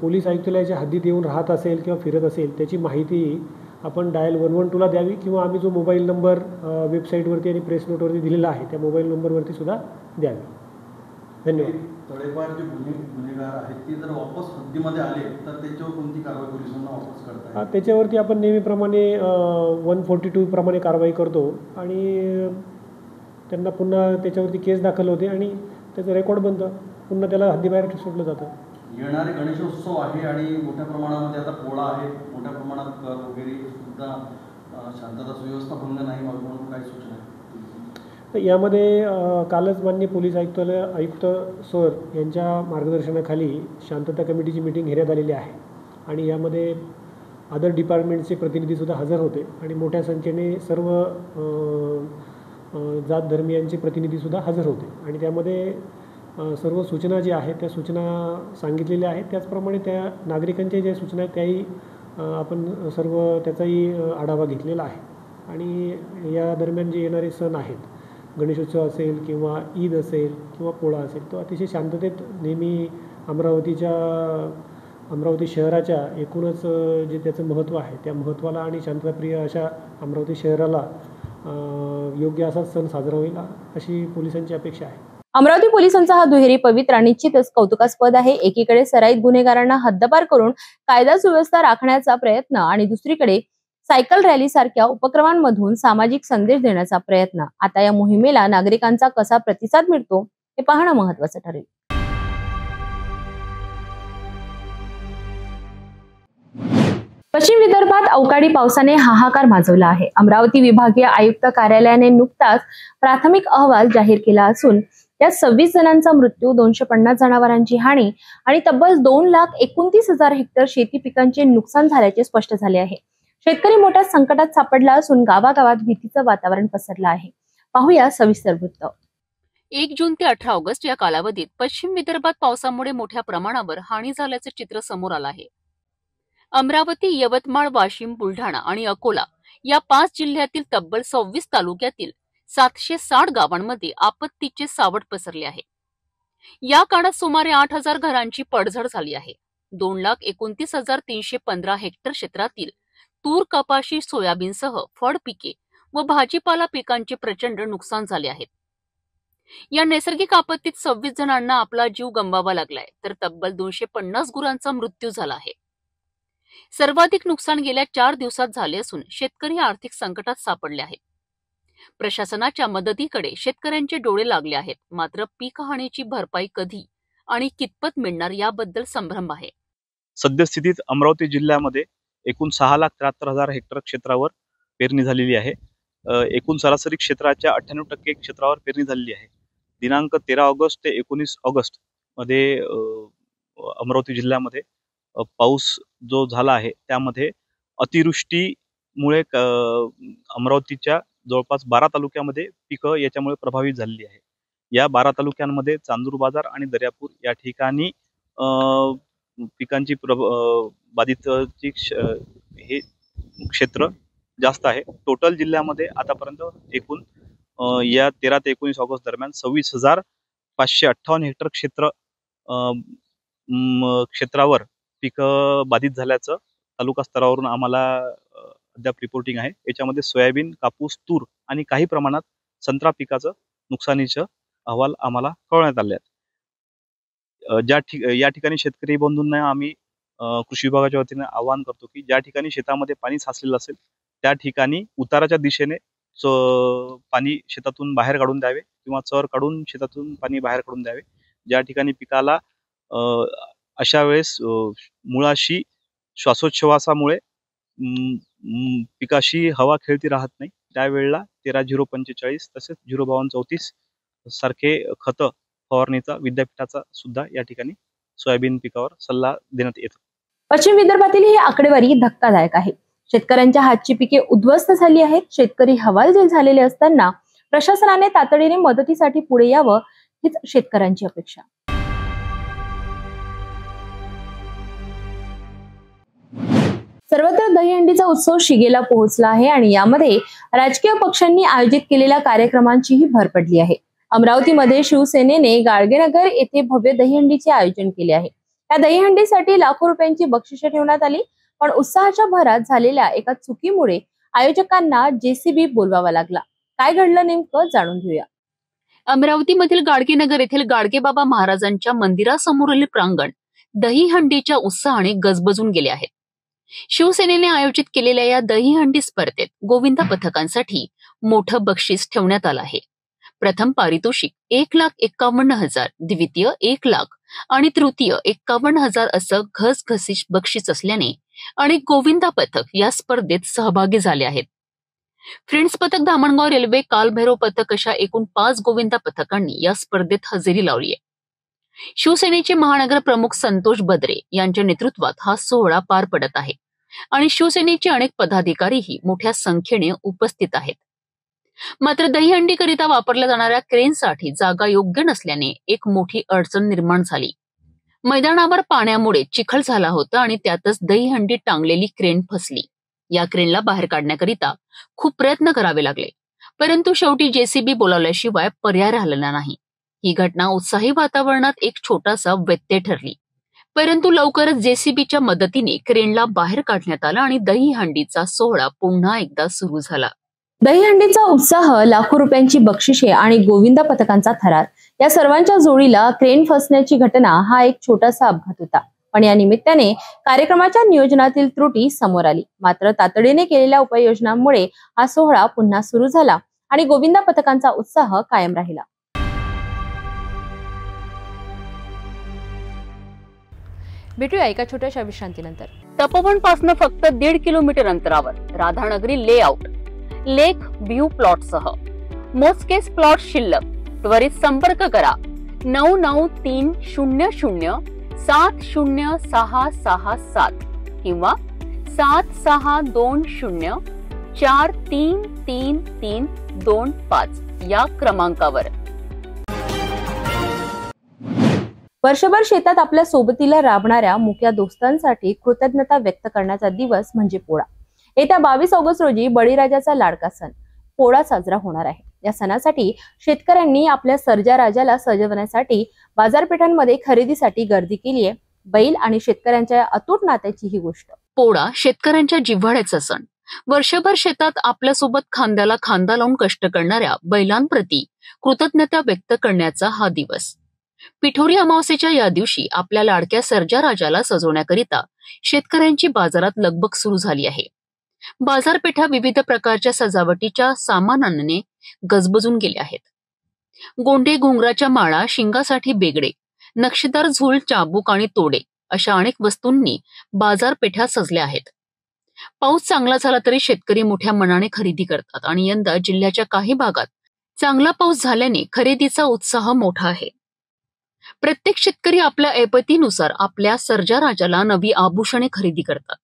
पोलीस आयुक्तालयाच्या हद्दीत येऊन राहत असेल किंवा फिरत असेल त्याची माहिती आपण डायल 112ला द्यावी किंवा आम्ही जो मोबाईल नंबर वेबसाईटवरती आणि प्रेस नोटवरती दिलेला आहे त्या मोबाईल नंबरवरती सुद्धा द्यावी. धन्यवाद. तडीपार जे गुन्हेगार आहेत ते जर वापस हद्दीमध्ये आले तर त्याच्यावर कोणती कारवाई पोलिसांना वापस करता येईल? त्याच्यावरती आपण नेहमीप्रमाणे 142 प्रमाणे कारवाई करतो आणि त्यांना पुन्हा त्याच्यावरती केस दाखल होते आणि त्याचं रेकॉर्ड बनतं, पुन्हा त्याला हद्दीबाहेर सोडलं जातं. येणारे गणेशोत्सव आहे आणि मोठ्या प्रमाणामध्ये आता पोळा आहे, मोठ्या प्रमाणात कर वगैरे सुद्धा शांतता सुव्यवस्था भंग नाही म्हणून काय सूचना आहे? तर यामध्ये कालच माननीय पोलीस आयुक्त सर यांच्या मार्गदर्शनाखाली शांतता कमिटीची मीटिंग घेण्यात आलेली आहे आणि यामध्ये अदर डिपार्टमेंटचे प्रतिनिधीसुद्धा हजर होते आणि मोठ्या संख्येने सर्व जात धर्मियांचे प्रतिनिधीसुद्धा हजर होते आणि त्यामध्ये सर्व सूचना ज्या आहेत त्या सूचना सांगितलेल्या आहेत. त्याचप्रमाणे त्या नागरिकांच्या ज्या सूचना आहेत त्याही आपण सर्व त्याचाही आढावा घेतलेला आहे आणि या दरम्यान जे येणारे सण आहेत, गणेशोत्सव असेल किंवा ईद असेल किंवा पोळा असेल, तो अतिशय शांततेत नेहमी अमरावती शहराच्या एकूणच जे त्याचं महत्त्व आहे त्या महत्त्वाला आणि शांतताप्रिय अशा अमरावती शहराला योग्य असा सण साजरा होईल अशी पोलिसांची अपेक्षा आहे. अमरावती पोलिसांचा हा दुहेरी पवित्रा निश्चितच कौतुकास्पद आहे. एकीकडे सराईत गुन्हेगारांना हद्दपार करून कायदा सुव्यवस्था राखण्याचा प्रयत्न आणि दुसरीकडे सायकल रॅली सारख्या उपक्रमांमधून सामाजिक संदेश देण्याचा प्रयत्न. आता या मोहिमेला नागरिकांचा कसा प्रतिसाद मिळतो हे पाहणं महत्त्वाचं ठरेल. पश्चिम विदर्भात अवकाळी पावसाने हाहाकार माजवला आहे. अमरावती विभागीय आयुक्त कार्यालयाने नुकताच प्राथमिक अहवाल जाहीर केला असून त्यात 26 जणांचा मृत्यू, 250 जनावरांची हानी आणि तब्बल 2,29,000 हेक्टर शेती पिकांचे नुकसान झाल्याचे स्पष्ट झाले आहे. शेतकरी मोठ्या संकटात सापडला असून गावागावात भीतीचं वातावरण पसरलं आहे. पाहूया सविस्तर वृत्त. 1 जून ते 18 ऑगस्ट या कालावधीत पश्चिम विदर्भात पावसामुळे मोठ्या प्रमाणावर हानी झाल्याचे चित्र समोर आलं आहे. अमरावती, यवतमाळ, वाशिम, बुलढाणा आणि अकोला या 5 जिल्ह्यातील तब्बल 26 तालुक्यातील 760 गावांमध्ये आपत्तीचे सावट पसरले आहे. या काळात सुमारे 8,000 घरांची पडझड झाली आहे. 2,29,315 हेक्टर क्षेत्रातील तूर, कपाशी, सोयाबीनसह फळ पिके व भाजीपाला पिकांचे प्रचंड नुकसान झाले आहे. या नैसर्गिक आपत्तीत 26 जणांना आपला जीव गमवावा लागलाय, तर तब्बल 250 गुरांचा मृत्यू झाला आहे. सर्वाधिक नुकसान गेल्या 4 दिवसात झाले असून शेतकरी आर्थिक संकटात सापडले आहेत. प्रशासनाच्या मदतीकडे शेतकऱ्यांचे डोळे लागले आहेत, मात्र पीक हानीची भरपाई कधी आणि कितपत मिळणार याबद्दल संभ्रम आहे. सद्यस्थितीत अमरावती जिल्ह्यामध्ये एकूण 6,73,000 हेक्टर क्षेत्रावर पेरणी झालेली आहे. एकूण सरासरी क्षेत्राच्या 98% क्षेत्रावर पेरणी झालेली आहे. दिनांक 13 ऑगस्ट ते 19 ऑगस्ट मध्ये अमरावती जिल्ह्यामध्ये पाऊस जो झाला आहे त्यामध्ये अतिवृष्टीमुळे अमरावतीच्या जवळपास 12 तालुक्यामध्ये पिकं याच्यामुळे प्रभावित झालेली आहे. या 12 तालुक्यांमध्ये चांदूर बाजार आणि दर्यापूर या ठिकाणी पिकांची बाधितची हे क्षेत्र जास्त आहे. टोटल जिल्ह्यामध्ये आतापर्यंत एकूण या 13 ते 19 ऑगस्ट दरम्यान 26,558 हेक्टर क्षेत्रावर पिकं बाधित झाल्याचं तालुका स्तरावरून आम्हाला अद्याप रिपोर्टिंग आहे. याच्यामध्ये सोयाबीन, कापूस, तूर आणि काही प्रमाणात संत्रा पिकाचं नुकसानीचं अहवाल आम्हाला कळवण्यात आले आहेत. या ठिकाणी शेतकरी बंधूंना आम्ही कृषी विभागाच्या वतीने आवाहन करतो की ज्या ठिकाणी शेतामध्ये पाणी साचलेलं असेल त्या ठिकाणी उताराच्या दिशेने पाणी शेतातून बाहेर काढून द्यावे किंवा चर काढून शेतातून पाणी बाहेर काढून द्यावे. ज्या ठिकाणी पिकाला अशा वेळेस मुळाशी श्वासोच्छवासामुळे पिकाशी हवा खेळती राहत नाही त्यावेळेला 13-0-45 तसेच 0-52-34 सारखे खत फवारणीचा विद्यापीठाचा सुद्धा या ठिकाणी सोयाबीन पिकावर सल्ला देण्यात येतो. पश्चिम विदर्भातील ही आकडेवारी धक्कादायक आहे. शेतकऱ्यांच्या हातची पिके उद्ध्वस्त झाली आहेत. शेतकरी हवालदिल झालेले असताना प्रशासनाने तातडीने मदतीसाठी पुढे यावं हीच शेतकऱ्यांची अपेक्षा. सर्वत्र दहीहंडीचा उत्सव शिगेला पोहोचला आहे आणि यामध्ये राजकीय पक्षांनी आयोजित केलेल्या कार्यक्रमांचीही भर पडली आहे. अमरावतीमध्ये शिवसेनेने गाडगेनगर येथे भव्य दहीहंडीचे आयोजन केले आहे. या दहीहंडीसाठी लाखो रुपयांची बक्षिसे ठेवण्यात आली, पण उत्साहाच्या भरात झालेल्या एका चुकीमुळे आयोजकांना जेसीबी बोलवावा लागला. काय घडलं नेमकं जाणून घेऊया. अमरावतीमधील गाडगेनगर येथील गाडगेबाबा महाराजांच्या मंदिरासमोरील प्रांगण दहीहंडीच्या उत्साहाने गजबजून गेले आहे. शिवसेनेने आयोजित केलेल्या या दहीहंडी स्पर्धेत गोविंदा पथकांसाठी मोठं बक्षीस ठेवण्यात आलं आहे. प्रथम पारितोषिक 1,51,000, द्वितीय 1 लाख आणि तृतीय 51,000 असं घसघशीत बक्षीस असल्याने अनेक गोविंदा पथक या स्पर्धेत सहभागी झाले आहेत. फ्रेंड्स पथक, धामणगाव रेल्वे, कालभैरव पथक अशा एकूण 5 गोविंदा पथकांनी या स्पर्धेत हजेरी लावली आहे. शिवसेनेचे महानगर प्रमुख संतोष बद्रे यांच्या नेतृत्वात हा सोहळा पार पडत आहे आणि शिवसेनेचे अनेक पदाधिकारीही मोठ्या संख्येने उपस्थित आहेत. मात्र दहीहंडीकरिता वापरल्या जाणाऱ्या क्रेनसाठी जागा योग्य नसल्याने एक मोठी अडचण निर्माण झाली. मैदानावर पाण्यामुळे चिखल झाला होता आणि त्यातच दहीहंडी टांगलेली क्रेन फसली. या क्रेनला बाहेर काढण्याकरिता खूप प्रयत्न करावे लागले, परंतु शेवटी जेसीबी बोलावल्याशिवाय पर्याय राहिलेला नाही. ही घटना उत्साही वातावरणात एक छोटासा व्यत्यय ठरली, परंतु लवकरच जेसीबीच्या मदतीने क्रेनला बाहेर काढण्यात आलं आणि दहीहंडीचा सोहळा पुन्हा एकदा सुरू झाला. दहीहंडीचा उत्साह, लाखो रुपयांची बक्षिसे आणि गोविंदा पथकांचा थरार या सर्वांच्या जोडीला क्रेन फसण्याची घटना हा एक छोटासा अपघात होता. पण या निमित्ताने कार्यक्रमाच्या नियोजनातील त्रुटी समोर आली. मात्र तातडीने केलेल्या उपाययोजनांमुळे हा सोहळा पुन्हा सुरू झाला आणि गोविंदा पथकांचा उत्साह कायम राहिला. भेटूया एका छोट्याशा विश्रांतीनंतर. तपोवनपासून फक्त 1.5 किलोमीटर अंतरावर राधानगरी लेआउट लेक व्ह्यू प्लॉट सह मोजकेच प्लॉट शिल्लक. त्वरित संपर्क करा 9930706667 किंवा 7620433325 या क्रमांकावर. वर्षभर शेतात आपल्या सोबतीला राबणाऱ्या मुक्या दोस्तांसाठी कृतज्ञता व्यक्त करण्याचा दिवस म्हणजे पोळा. येत्या 22 ऑगस्ट रोजी बळीराजाचा लाडका सण पोळा साजरा होणार आहे. या सणासाठी शेतकऱ्यांनी आपल्या सर्जा राजाला सजवण्यासाठी बाजारपेठांमध्ये खरेदीसाठी गर्दी केली आहे. बैल आणि शेतकऱ्यांच्या अतूट नात्याची ही गोष्ट. पोळा शेतकऱ्यांच्या जिव्हाळ्याचा सण. वर्षभर शेतात आपल्यासोबत खांद्याला खांदा लावून कष्ट करणाऱ्या बैलांप्रती कृतज्ञता व्यक्त करण्याचा हा दिवस. पिठोरी अमावस्येच्या या दिवशी आपल्या लाडक्या सर्जा राजाला सजवण्याकरिता शेतकऱ्यांची बाजारात लगबग सुरू झाली आहे. बाजारपेठा विविध प्रकारच्या सजावटीच्या सामानाने गजबजून गेल्या आहेत. गोंडे घुंगराच्या माळा, शिंगासाठी बेगडे, नक्षीदार झूल, चाबूक आणि तोडे अशा अनेक वस्तूंनी बाजारपेठा सजल्या आहेत. पाऊस चांगला झाला तरी शेतकरी मोठ्या मनाने खरेदी करतात आणि यंदा जिल्ह्याच्या काही भागात चांगला पाऊस झाल्याने खरेदीचा उत्साह मोठा आहे. प्रत्येक शेतकरी आपल्या ऐपतीनुसार आपल्या सर्जा राजाला नवी आभूषणे खरेदी करतात.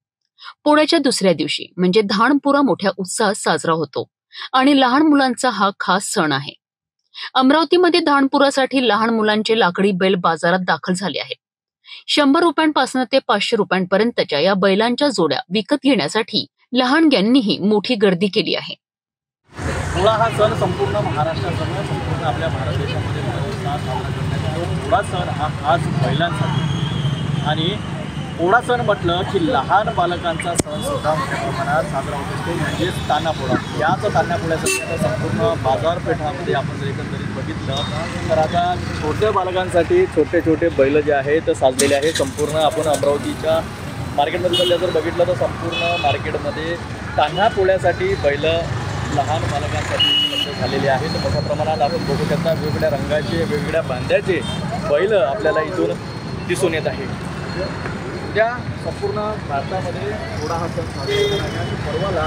पोळ्याच्या दुसऱ्या दिवशी म्हणजे धानपुरा मोठ्या उत्साहात साजरा होतो आणि लहान मुलांचा हा खास सण आहे. अमरावतीमध्ये धानपुरासाठी लहान मुलांचे लाकडी बैल बाजारात दाखल झाले आहेत. 100 रुपयांपासून ते 500 रुपयांपर्यंतच्या या बैलांच्या जोड्या विकत घेण्यासाठी लहानग्यांनीही मोठी गर्दी केली आहे. पोळा हा सण संपूर्ण महाराष्ट्रासह संपूर्ण आपल्या भारत देशामध्ये साजरा करण्यात येतो. पोळा सण हा खास बैलांसाठी आणि पोळा सण म्हटलं की लहान बालकांचा सण सुद्धा मोठ्या प्रमाणात साजरा होत असतो, म्हणजेच तान्हापोळा. याच तान्हापोळ्यासाठी आता संपूर्ण बाजारपेठामध्ये आपण जर एकंदरीत बघितलं तर आता छोट्या बालकांसाठी छोटे छोटे बैल जे आहेत साजलेले आहेत. संपूर्ण आपण अमरावतीच्या मार्केटमध्ये सध्या जर बघितलं तर संपूर्ण मार्केटमध्ये तान्हापोळ्यासाठी बैल लहान बालकांसाठी उपलब्ध झालेले आहेत. मोठ्या प्रमाणात आपण बघू शकता वेगवेगळ्या रंगाचे वेगवेगळ्या बांध्याचे बैल आपल्याला इथून दिसून येत आहे. उद्या संपूर्ण भारतामध्ये पोळा हा सण साजरा होणार आहे आणि पर्वाला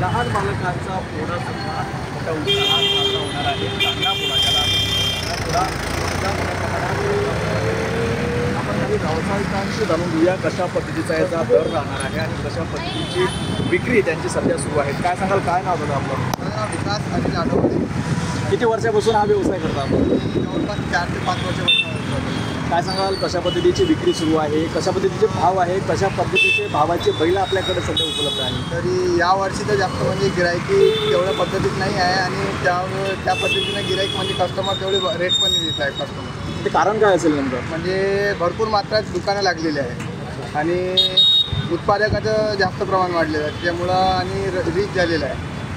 लहान बालकांचा पोळा सुद्धा मोठ्या उत्साहात साजरा होणार आहे. चांगला पोळा ज्याला पोळा आपण काही व्यावसायिकांशी जाणून घेऊया कशा पद्धतीचा याचा दर राहणार आहे आणि कशा पद्धतीची विक्री त्यांची सध्या सुरू आहे. काय सांगाल, काय नाव होतं आपलं? विकास आणि आठवडे. किती वर्षापासून हा व्यवसाय करता आपण? जवळपास 4 ते 5 वर्षापासून. काय सांगाल, कशा पद्धतीची विक्री सुरू आहे, कशा पद्धतीचे भाव आहे, कशा पद्धतीचे भावाचे बैल आपल्याकडे सध्या उपलब्ध आहे? तरी या वर्षी तर जास्त म्हणजे गिरायकी तेवढ्या पद्धतीत नाही आहे आणि त्या पद्धतीने गिराईक म्हणजे कस्टमर तेवढे रेट पण देत आहे कस्टमर. ते कारण काय असेल नेमकं? म्हणजे भरपूर मात्रात दुकानं लागलेली आहे आणि उत्पादकाचं जास्त प्रमाण वाढलेलं आहे त्यामुळं आणि रीच झालेलं आहे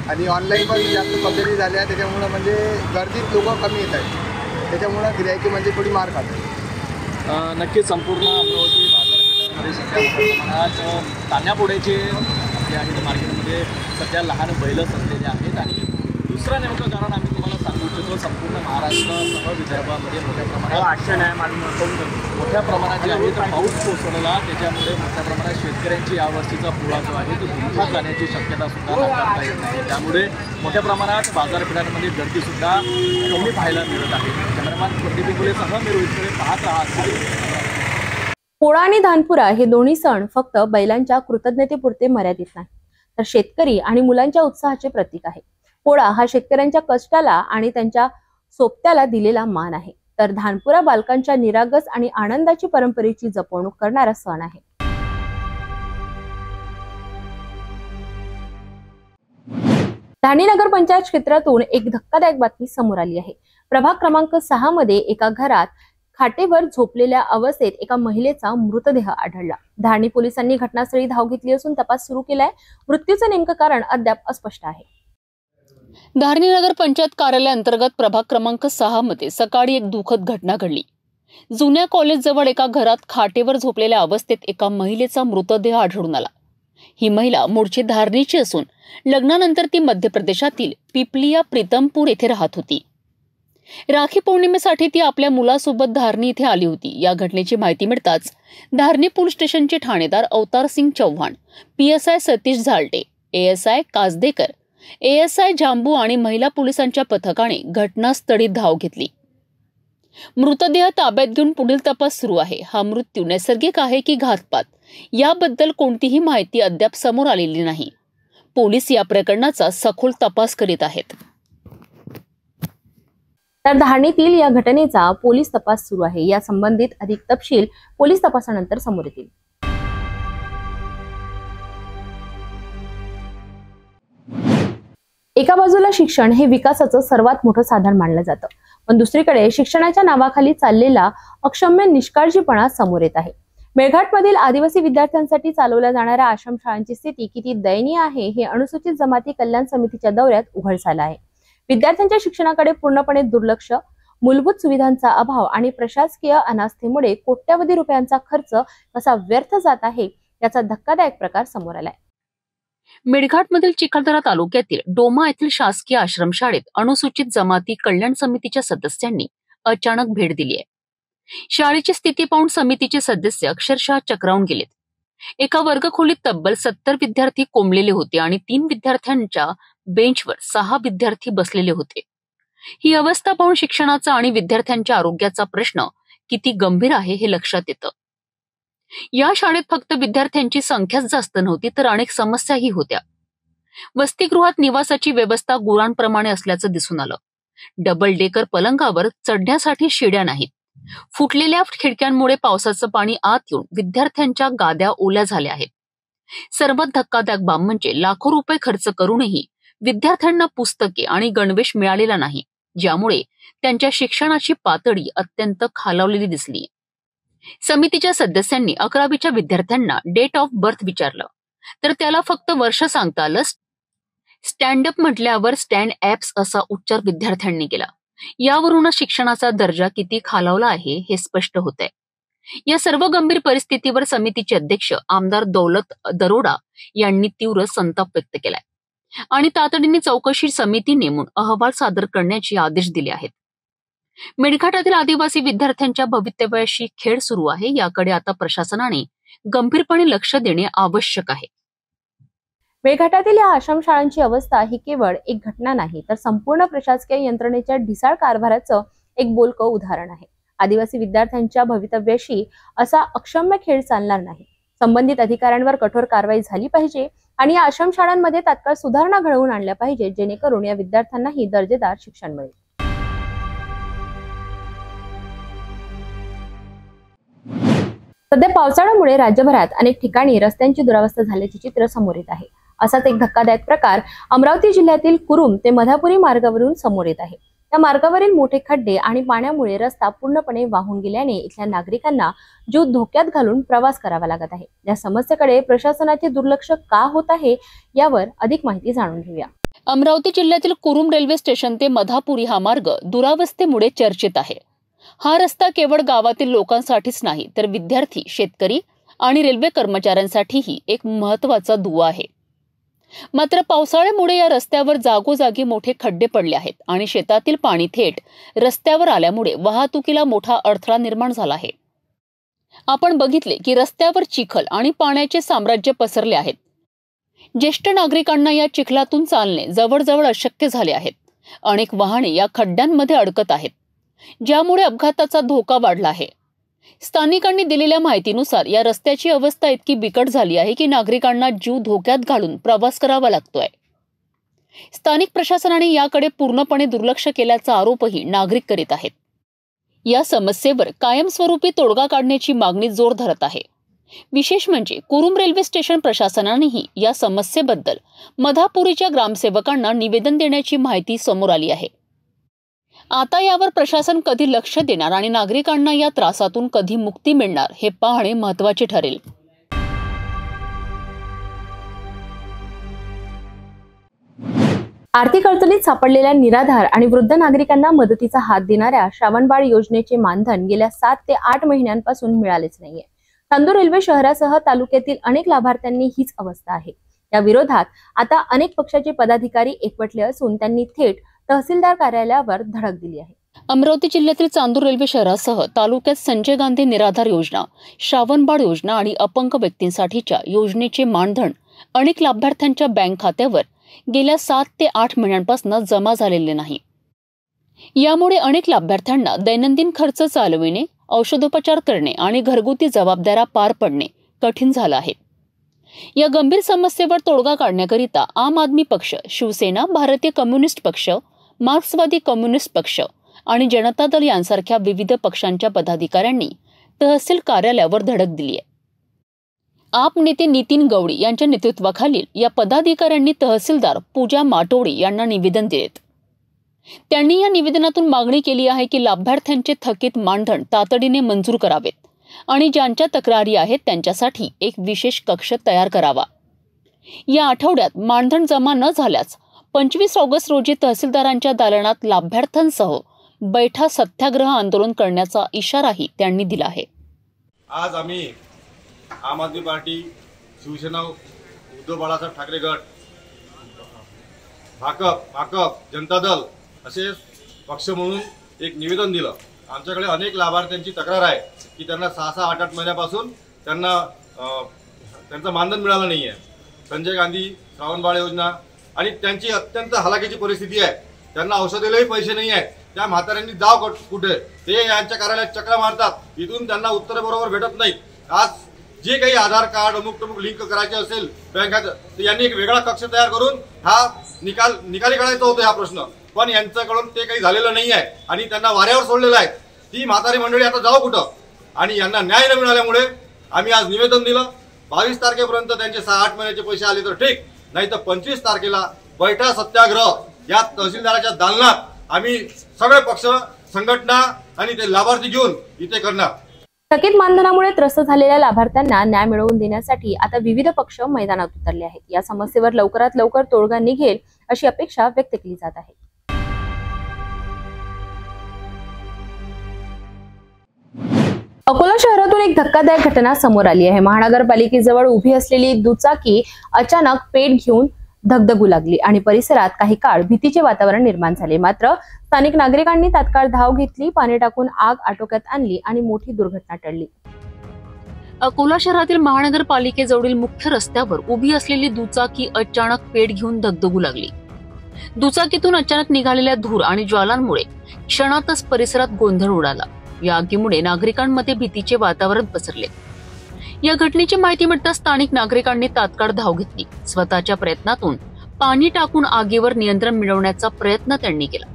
आणि ऑनलाईन पण जास्त पद्धती झाल्या आहे त्याच्यामुळं म्हणजे गर्दीत लोक कमी येत आहेत त्याच्यामुळं गिरायकी म्हणजे थोडी मार खाते. नक्कीच संपूर्ण अमरावती बाजारपेठांमध्ये सध्या प्रमाणात तान्हापोळ्याचे जे आहेत मार्केटमध्ये सध्या लहान बैल सजलेले आहेत. आणि दुसरं नेमकं कारण आम्ही तुम्हाला सांगू इच्छितो, संपूर्ण महाराष्ट्रासह विदर्भामध्ये मोठ्या प्रमाणात जे आहे तर पाऊस कोसळला त्याच्यामुळे मोठ्या प्रमाणात शेतकऱ्यांची यावर्षीचा पोळा जो आहे तो धोका जाण्याची शक्यता सुद्धा नाकारता येत नाही. त्यामुळे मोठ्या प्रमाणात बाजारपेठांमध्ये गर्दीसुद्धा कमी पाहायला मिळत आहे. कॅमेरामॅन प्रदीप इंगोलेसह मी रोहित खरे पाहत आहात. पोळा आणि धानपुरा हे दोन्ही सण फक्त बैलांच्या कृतज्ञतेपुरते मर्यादित नाही, तर शेतकरी आणि मुलांच्या उत्साहाचे प्रतीक आहे. पोळा हा शेतकऱ्यांच्या कष्टाला आणि त्यांच्या सोबत्याला दिलेला मान आहे, तर धानपुरा बालकांच्या निरागस आणि आनंदाची परंपरेची जपवणूक करणारा सण आहे. धारणी नगर पंचायत क्षेत्रातून एक धक्कादायक बातमी समोर आली आहे. प्रभाग क्रमांक 6 मध्ये एका घरात खाटेवर झोपलेल्या अवस्थेत एका महिलेचा मृतदेह आढळला. धारणी पोलिसांनी घटनास्थळी धाव घेतली असून तपास सुरू केलाय. मृत्यूचं नेमकं कारण अद्याप अस्पष्ट आहे. धारणी नगर पंचायत कार्यालय अंतर्गत प्रभाग क्रमांक 6 मध्ये सकाळी एक दुःखद घटना घडली. जुन्या कॉलेज जवळ एका घरात खाटेवर झोपलेल्या अवस्थेत एका महिलेचा मृतदेह आढळून आला. ही महिला मूळची धारणीची असून लग्नानंतर ती मध्य प्रदेशातील पिपलिया प्रीतमपूर येथे राहत होती. राखी पौर्णिमेसाठी ती आपल्या मुलासोबत धारणी इथे आली होती. या घटनेची माहिती मिळताच धारणी पोलीस स्टेशनचे ठाणेदार अवतार Singh Chavan, PSI Satish झालटे, ASI Kasdekar, ASI Jammu आणि महिला पोलिसांच्या पथकाने घटनास्थळी धाव घेतली. मृतदेह ताब्यात घेऊन पुढील तपास सुरू आहे. हा मृत्यू नैसर्गिक आहे की घातपात याबद्दल कोणतीही माहिती अद्याप समोर आलेली नाही. पोलीस या प्रकरणाचा सखोल तपास करीत आहेत. तर धारणीतील या घटनेचा पोलीस तपास सुरू आहे. या संबंधित अधिक तपशील पोलीस तपासानंतर समोर येतील. एका बाजूला शिक्षण हे विकासाचं सर्वात मोठं साधन मानलं जातं, पण दुसरीकडे शिक्षणाच्या नावाखाली चाललेला अक्षम्य निष्काळजीपणा समोर येत आहे. मेळघाटमधील आदिवासी विद्यार्थ्यांसाठी चालवल्या जाणाऱ्या आश्रमशाळांची स्थिती किती दयनीय आहे हे अनुसूचित जमाती कल्याण समितीच्या दौऱ्यात उघड झालं आहे. विद्यार्थ्यांच्या शिक्षणाकडे पूर्णपणे दुर्लक्ष, मूलभूत सुविधांचा अभाव आणि प्रशासकीय अनास्थेमुळे कोट्यवधी रुपयांचा खर्च कसा व्यर्थ जात आहे याचा धक्कादायक प्रकार समोर आलाय. मेळघाटमधील चिखलदरा तालुक्यातील डोमा येथील शासकीय आश्रमशाळेत अनुसूचित जमाती कल्याण समितीच्या सदस्यांनी अचानक भेट दिली आहे. शाळेची स्थिती पाहून समितीचे सदस्य अक्षरशः चक्रावून गेलेत. एका वर्गखोलीत तब्बल 70 विद्यार्थी कोंबलेले होते आणि 3 विद्यार्थ्यांच्या बेंचवर 6 विद्यार्थी बसलेले होते. ही अवस्था पाहून शिक्षणाचा आणि विद्यार्थ्यांच्या आरोग्याचा प्रश्न किती गंभीर आहे हे लक्षात येतं. या शाळेत फक्त विद्यार्थ्यांची संख्याच जास्त नव्हती तर अनेक समस्याही होत्या. वसतिगृहात निवासाची व्यवस्था गुरांप्रमाणे असल्याचं दिसून आलं. डबल डेकर पलंगावर चढण्यासाठी शिड्या नाहीत. फुटलेल्या खिडक्यांमुळे पावसाचं पाणी आत येऊन विद्यार्थ्यांच्या गाद्या ओल्या झाल्या आहेत. सर्वात धक्कादायक बाब म्हणजे लाखो रुपये खर्च करूनही विद्यार्थ्यांना पुस्तके आणि गणवेश मिळालेला नाही, ज्यामुळे त्यांच्या शिक्षणाची पातळी अत्यंत खालावलेली दिसली. समितीच्या सदस्यांनी 11वीच्या विद्यार्थ्यांना डेट ऑफ बर्थ विचारलं तर त्याला फक्त वर्ष सांगता आलं. स्टँडअप म्हटल्यावर स्टँड ॲप्स असा उच्चार विद्यार्थ्यांनी केला. यावरूनच शिक्षणाचा दर्जा किती खालावला आहे हे स्पष्ट होत आहे. या सर्व गंभीर परिस्थितीवर समितीचे अध्यक्ष आमदार दौलत दरोडा यांनी तीव्र संताप व्यक्त केलाय आणि तातडीने चौकशी समिती नेमून अहवाल सादर करण्याचे आदेश दिले आहेत. मेळघाटातील आदिवासी विद्यार्थ्यांच्या भवितव्याशी खेळ सुरू आहे. याकडे आता प्रशासनाने गंभीरपणे लक्ष देणे आवश्यक आहे. मेळघाटातील या आश्रमशाळांची अवस्था ही केवळ एक घटना नाही तर संपूर्ण प्रशासकीय यंत्रणेच्या ढिसाळ कारभाराचं एक बोलकं उदाहरण आहे. आदिवासी विद्यार्थ्यांच्या भवितव्याशी असा अक्षम्य खेळ चालणार नाही. संबंधित अधिकाऱ्यांवर कठोर कारवाई झाली पाहिजे आणि या आश्रमशाळांमध्ये तात्काळ सुधारणा घडवून आणल्या पाहिजे, जेणेकरून या विद्यार्थ्यांनाही दर्जेदार शिक्षण मिळेल. सध्या पावसाळ्यामुळे राज्यभरात अनेक ठिकाणी रस्त्यांची दुरावस्था झाल्याचे चित्र समोर येत आहे. असाच एक धक्कादायक प्रकार अमरावती जिल्ह्यातील कुरुम ते मधापुरी मार्गावरून समोर येत आहे. या मार्गावरील मोठे खड्डे आणि पाण्यामुळे रस्ता पूर्णपणे वाहून गेल्याने इथल्या नागरिकांना जीव धोक्यात घालून प्रवास करावा लागत आहे. या समस्येकडे प्रशासनाचे दुर्लक्ष का होत आहे यावर अधिक माहिती जाणून घेऊया. अमरावती जिल्ह्यातील कुरुम रेल्वे स्टेशन ते मधापुरी हा मार्ग दुरावस्थेमुळे चर्चेत आहे. हा रस्ता केवळ गावातील लोकांसाठीच नाही तर विद्यार्थी, शेतकरी आणि रेल्वे कर्मचाऱ्यांसाठीही एक महत्त्वाचा दुवा आहे. मात्र पावसाळ्यामुळे या रस्त्यावर जागोजागी मोठे खड्डे पडले आहेत आणि शेतातील पाणी थेट रस्त्यावर आल्यामुळे वाहतुकीला मोठा अडथळा निर्माण झाला आहे. आपण बघितले की रस्त्यावर चिखल आणि पाण्याचे साम्राज्य पसरले आहेत. ज्येष्ठ नागरिकांना या चिखलातून चालणे जवळजवळ अशक्य झाले आहेत. अनेक वाहने या खड्ड्यांमध्ये अडकत आहेत, ज्यामुळे अपघाताचा धोका वाढला आहे. स्थानिकांनी दिलेल्या माहितीनुसार या रस्त्याची अवस्था इतकी बिकट झाली आहे की नागरिकांना जीव धोक्यात घालून प्रवास करावा लागतोय. स्थानिक प्रशासनाने याकडे पूर्णपणे दुर्लक्ष केल्याचा आरोपही नागरिक करीत आहेत. या समस्येवर कायमस्वरूपी तोडगा काढण्याची मागणी जोर धरत आहे. विशेष म्हणजे कुरुम रेल्वे स्टेशन प्रशासनानेही या समस्येबद्दल मधापुरीच्या ग्रामसेवकांना निवेदन देण्याची माहिती समोर आली आहे. आता यावर प्रशासन कधी लक्ष देणार आणि नागरिकांना या त्रासातून कधी मुक्ती मिळणार हे पाहणे महत्त्वाचे ठरेल. आर्थिक अडचणीत सापडलेल्या निराधार आणि वृद्ध नागरिकांना मदतीचा हात देणाऱ्या श्रावणबाळ योजनेचे मानधन गेल्या 7 ते 8 महिन्यांपासून मिळालेच नाहीये. चांदूर रेल्वे शहरासह तालुक्यातील अनेक लाभार्थ्यांनी हीच अवस्था आहे. या विरोधात आता अनेक पक्षाचे पदाधिकारी एकवटले असून त्यांनी थेट तहसीलदार कार्यालयावर धडक दिली आहे. अमरावती जिल्ह्यातील चांदूर रेल्वे शहरासह तालुक्यात संजय गांधी निराधार योजना, श्रावणबाळ योजना आणि अपंग व्यक्तींसाठीच्या योजनेचे मानधन अनेक लाभार्थ्यांच्या बँक खात्यावर गेल्या 7 ते 8 महिन्यांपासून जमा झालेले नाही. यामुळे अनेक लाभार्थ्यांना दैनंदिन खर्च चालविणे, औषधोपचार करणे आणि घरगुती जबाबदाऱ्या पार पडणे कठीण झालं आहे. या गंभीर समस्येवर तोडगा काढण्याकरिता आम आदमी पक्ष, शिवसेना, भारतीय कम्युनिस्ट पक्ष, मार्क्सवादी कम्युनिस्ट पक्ष आणि जनता दल यांसारख्या विविध पक्षांच्या पदाधिकाऱ्यांनी तहसील कार्यालयावर धडक दिली आहे. आप नेते नितीन गवडी यांच्या नेतृत्वाखालील या पदाधिकाऱ्यांनी तहसीलदार पूजा माटोडे यांना निवेदन दिलेत. त्यांनी या निवेदनातून मागणी केली आहे की लाभार्थ्यांचे थकीत मानधन तातडीने मंजूर करावेत आणि ज्यांच्या तक्रारी आहेत त्यांच्यासाठी एक विशेष कक्ष तयार करावा. या आठवड्यात मानधन जमा न झाल्यास 25 ऑगस्ट रोजी तहसीलदारांच्या दालनात लाभार्थ्यांसह बैठा सत्याग्रह आंदोलन करण्याचा इशाराही त्यांनी दिला आहे. आज आम्ही आम आदमी पार्टी, शिवसेना, उद्धव बाळासाहेब ठाकरे गट, भाकप, जनता दल असे पक्ष म्हणून एक निवेदन दिलं. आमच्याकडे अनेक लाभार्थ्यांची तक्रार आहे की त्यांना 6-6, 8-8 महिन्यापासून त्यांचं मानधन मिळालं नाही आहे. संजय गांधी श्रावणबाळ योजना आणि त्यांची अत्यंत हलाखीची परिस्थिती आहे. त्यांना औषधालाही पैसे नाही आहेत. त्या म्हाताऱ्यांनी जाव कुठे, ते यांच्या कार्यालयात चक्रा मारतात. इथून त्यांना उत्तर बरोबर भेटत नाहीत. आज जे काही आधार कार्ड अमुक लिंक करायचे असेल बँकात, तर यांनी एक वेगळा कक्ष तयार करून हा निकाली काढायचा होता हा प्रश्न, पण यांच्याकडून ते काही झालेलं नाही आहे आणि त्यांना वाऱ्यावर सोडलेलं आहे. ती म्हातारी मंडळी आता जाऊ कुठं? आणि यांना न्याय न मिळाल्यामुळे आम्ही आज निवेदन दिलं. 22 तारखेपर्यंत त्यांचे 6-8 महिन्याचे पैसे आले तर ठीक, नाही तर 25 तारखेला बैठा सत्याग्रह या तहसीलदाराच्या दालनात आम्ही सगळे पक्ष, संघटना आणि ते लाभार्थी घेऊन इथे करणार. थकीत मानधनामुळे त्रस्त झालेल्या लाभार्थ्यांना न्याय मिळवून देण्यासाठी आता विविध पक्ष मैदानात उतरले आहेत. या समस्येवर लवकरात लवकर तोडगा निघेल अशी अपेक्षा व्यक्त केली जात आहे. अकोला शहरातून एक धक्कादायक घटना समोर आली आहे. महानगरपालिकेजवळ उभी असलेली दुचाकी अचानक पेट घेऊन धगधगू लागली आणि परिसरात काही काळ भीतीचे वातावरण निर्माण झाले. मात्र स्थानिक नागरिकांनी तात्काळ धाव घेतली, पाणी टाकून आग आटोक्यात आणली आणि मोठी दुर्घटना टळली. अकोला शहरातील महानगरपालिकेजवळील मुख्य रस्त्यावर उभी असलेली दुचाकी अचानक पेट घेऊन धगधगू लागली. दुचाकीतून अचानक निघालेल्या धूर आणि ज्वालांमुळे क्षणातच परिसरात गोंधळ उडाला. या आगीमुळे नागरिकांमध्ये भीतीचे वातावरण पसरले. या घटनेची माहिती मिळताच स्थानिक नागरिकांनी तात्काळ धाव घेतली. स्वतःच्या प्रयत्नातून पाणी टाकून आगीवर नियंत्रण मिळवण्याचा प्रयत्न त्यांनी केला.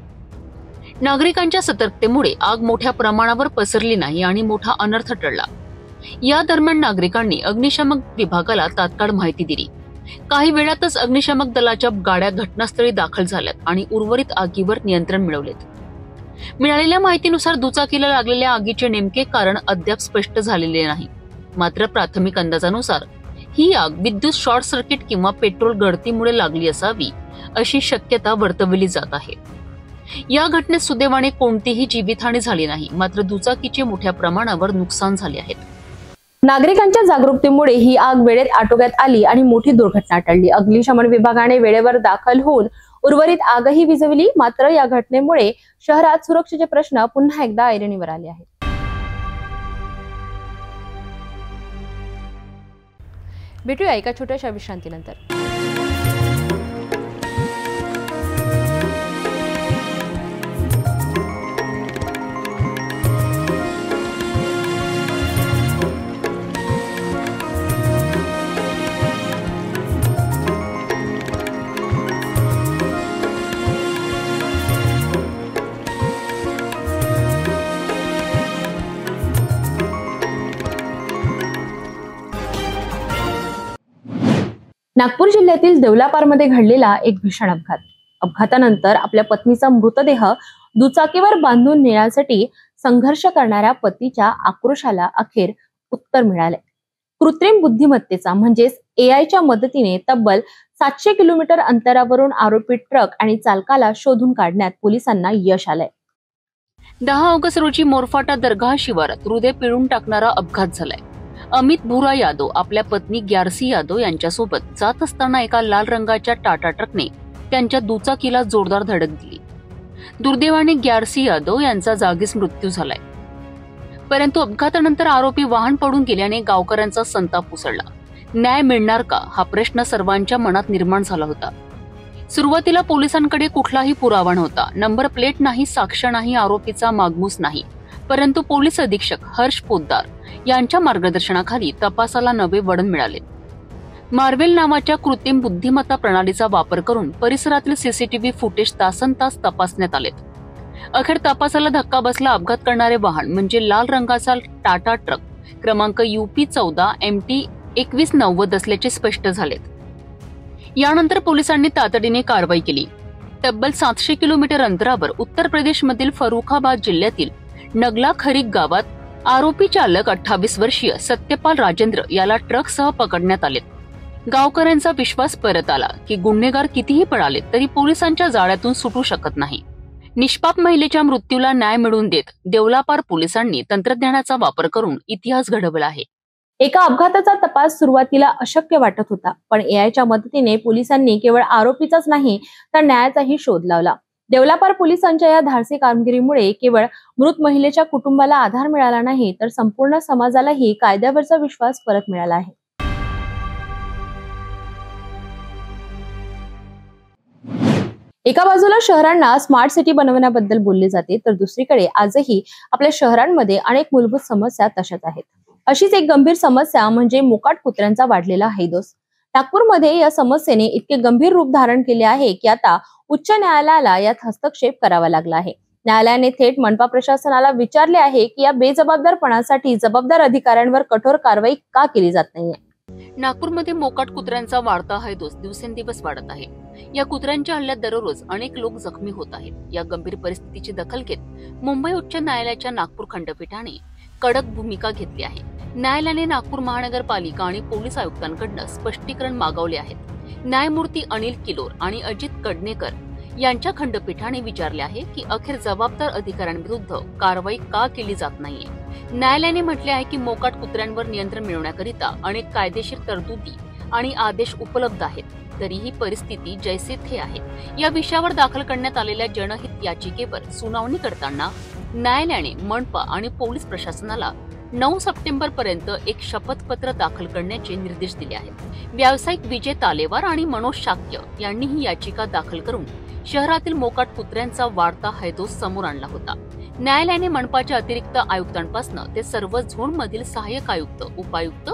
नागरिकांच्या सतर्कतेमुळे आग मोठ्या प्रमाणावर पसरली नाही आणि मोठा अनर्थ टळला. या दरम्यान नागरिकांनी अग्निशमक विभागाला तात्काळ माहिती दिली. काही वेळातच अग्निशमक दलाच्या गाड्या घटनास्थळी दाखल झाल्यात आणि उर्वरित आगीवर नियंत्रण मिळवलेत. मिळालेल्या माहितीनुसार दुचाकीला लागलेल्या आगीचे नेमके कारण अद्याप स्पष्ट झालेले नाही. मात्र प्राथमिक अंदाजानुसार ही आग विद्युत शॉर्ट सर्किट किंवा पेट्रोल गळतीमुळे लागली असावी अशी शक्यता वर्तवली जात आहे. या घटनेत सुदैवाने कोणतीही जीवितहानी झाली नाही, मात्र दुचाकीचे मोठ्या प्रमाणावर नुकसान झाले आहे. नागरिकांच्या जागरूकतेमुळे ही आग वेळेत आटोक्यात आली आणि मोठी दुर्घटना टळली. अग्निशमन विभागाने वेळेवर दाखल होऊन उर्वरित आगही विझवली. मात्र या घटनेमुळे शहरात सुरक्षेचे प्रश्न पुन्हा एकदा ऐरणीवर आले आहेत. भेटूया एका छोट्याशा विश्रांतीनंतर. नागपूर जिल्ह्यातील देवलापारमध्ये घडलेला एक भीषण अपघात. अपघातानंतर आपल्या पत्नीचा मृतदेह दुचाकीवर बांधून नेण्यासाठी संघर्ष करणाऱ्या पतीच्या आक्रोशाला अखेर उत्तर मिळाले. कृत्रिम बुद्धिमत्तेचा म्हणजेच एआयच्या मदतीने तब्बल 700 किलोमीटर अंतरावरून आरोपी ट्रक आणि चालकाला शोधून काढण्यात पोलिसांना यश आलंय. 10 ऑगस्ट रोजी मोरफाटा दर्गा शिवारात हृदय पिळून टाकणारा अपघात झालाय. अमित भुरा यादव आपल्या पत्नी ग्यारसी यादव यांच्यासोबत जात असताना एका लाल रंगाच्या टाटा ट्रकने त्यांच्या दुचाकीला जोरदार धडक दिली. दुर्दैवाने ग्यारसी यादव यांचा जागीच मृत्यू झालाय. परंतु अपघातानंतर आरोपी वाहन पडून गेल्याने गावकऱ्यांचा संताप उसळला. न्याय मिळणार का हा प्रश्न सर्वांच्या मनात निर्माण झाला होता. सुरुवातीला पोलिसांकडे कुठलाही पुरावा नव्हता. नंबर प्लेट नाही, साक्ष नाही, आरोपीचा मागमूस नाही. परंतु पोलीस अधीक्षक हर्ष पोद्दार यांच्या मार्गदर्शनाखाली तपासाला नवे वळण मिळाले. मार्वेल नावाच्या कृत्रिम बुद्धिमत्ता प्रणालीचा वापर करून परिसरातील सीसीटीव्ही फुटेज तासनतास तपासण्यात आले. अखेर तपासाला धक्का बसला. अपघात करणारे वाहन म्हणजे लाल रंगाचा टाटा ट्रक क्रमांक UP 14 MT 2190 असल्याचे स्पष्ट झालेत. यानंतर पोलिसांनी तातडीने कारवाई केली. तब्बल 700 किलोमीटर अंतरावर उत्तर प्रदेशमधील फरुखाबाद जिल्ह्यातील नगला खरीक गावात आरोपी चालक 28 वर्षीय सत्यपाल राजेंद्र याला ट्रकसह पकडण्यात आले. गावकऱ्यांचा विश्वास परत आला की गुन्हेगार कितीही पळाले तरी पोलिसांच्या जाळ्यातून सुटू शकत नाही. निष्पाप महिलेच्या मृत्यूला न्याय मिळवून देत देवलापार पोलिसांनी तंत्रज्ञानाचा वापर करून इतिहास घडवला आहे. एका अपघाताचा तपास सुरुवातीला अशक्य वाटत होता, पण एआयच्या मदतीने पोलिसांनी केवळ आरोपीचाच नाही तर न्यायाचाही शोध लावला. देवलापार पोलिसांच्या या धाडसी कामगिरीमुळे केवळ मृत महिलेच्या कुटुंबाला आधार मिळाला नाही तर संपूर्ण समाजालाही कायद्यावरचा विश्वास परत मिळाला आहे. एका बाजूला शहरांना स्मार्ट सिटी बनवण्याबद्दल बोलले जाते तर दुसरीकडे आजही आपल्या शहरांमध्ये अनेक मूलभूत समस्या तशाच आहेत. अशीच एक गंभीर समस्या म्हणजे मोकाट कुत्र्यांचा वाढलेला हैदोस. नागपूरमध्ये या समस्येने इतके गंभीर रूप धारण केले आहे की आता उच्च न्यायालयाला यात हस्तक्षेप करावा लागला आहे. न्यायालयाने थेट मनपा प्रशासनाला विचारले आहे की या बेजबाबदारपणासाठी जबाबदार अधिकाऱ्यांवर कठोर कारवाई का केली जात नाहीये. नागपूरमध्ये मोकाट कुत्र्यांचा वाढता हैदोस दिवसेंदिवस वाढत आहे. या कुत्र्यांच्या हल्ल्यात दररोज अनेक लोक जखमी होत आहेत. या गंभीर परिस्थितीची दखल घेत मुंबई उच्च न्यायालयाच्या नागपूर खंडपीठाने कडक भूमिका घेतली आहे. न्यायालयाने नागपूर महानगरपालिका आणि पोलीस आयुक्तांकडून स्पष्टीकरण मागवले आहेत. न्यायमूर्ती अनिल किलोर आणि अजित कडनेकर यांच्या खंडपीठाने विचारले आहे की अखेर जबाबदार अधिकाऱ्यांविरुद्ध कारवाई का केली जात नाहीये. न्यायालयाने म्हटले आहे की मोकाट कुत्र्यांवर नियंत्रण मिळवण्याकरिता अनेक कायदेशीर तरतुदी आणि आदेश उपलब्ध आहेत, तरीही परिस्थिती जैसे थे आहे. या विषयावर दाखल करण्यात आलेल्या जनहित याचिकेवर सुनावणी करताना न्यायालयाने मनपा आणि पोलीस प्रशासनाला 9 सप्टेंबर पर्यंत एक शपथपत्र दाखल करण्याचे निर्देश दिले आहेत. व्यावसायिक विजय तालेवार आणि मनोज शाक्य यांनी ही याचिका दाखल करून शहरातील मोकाट कुत्र्यांचा वाढता हैदोस समोर आणला होता. न्यायालयाने मनपाच्या अतिरिक्त आयुक्तांपासून ते सर्व झोनमधील सहाय्यक आयुक्त, उपायुक्त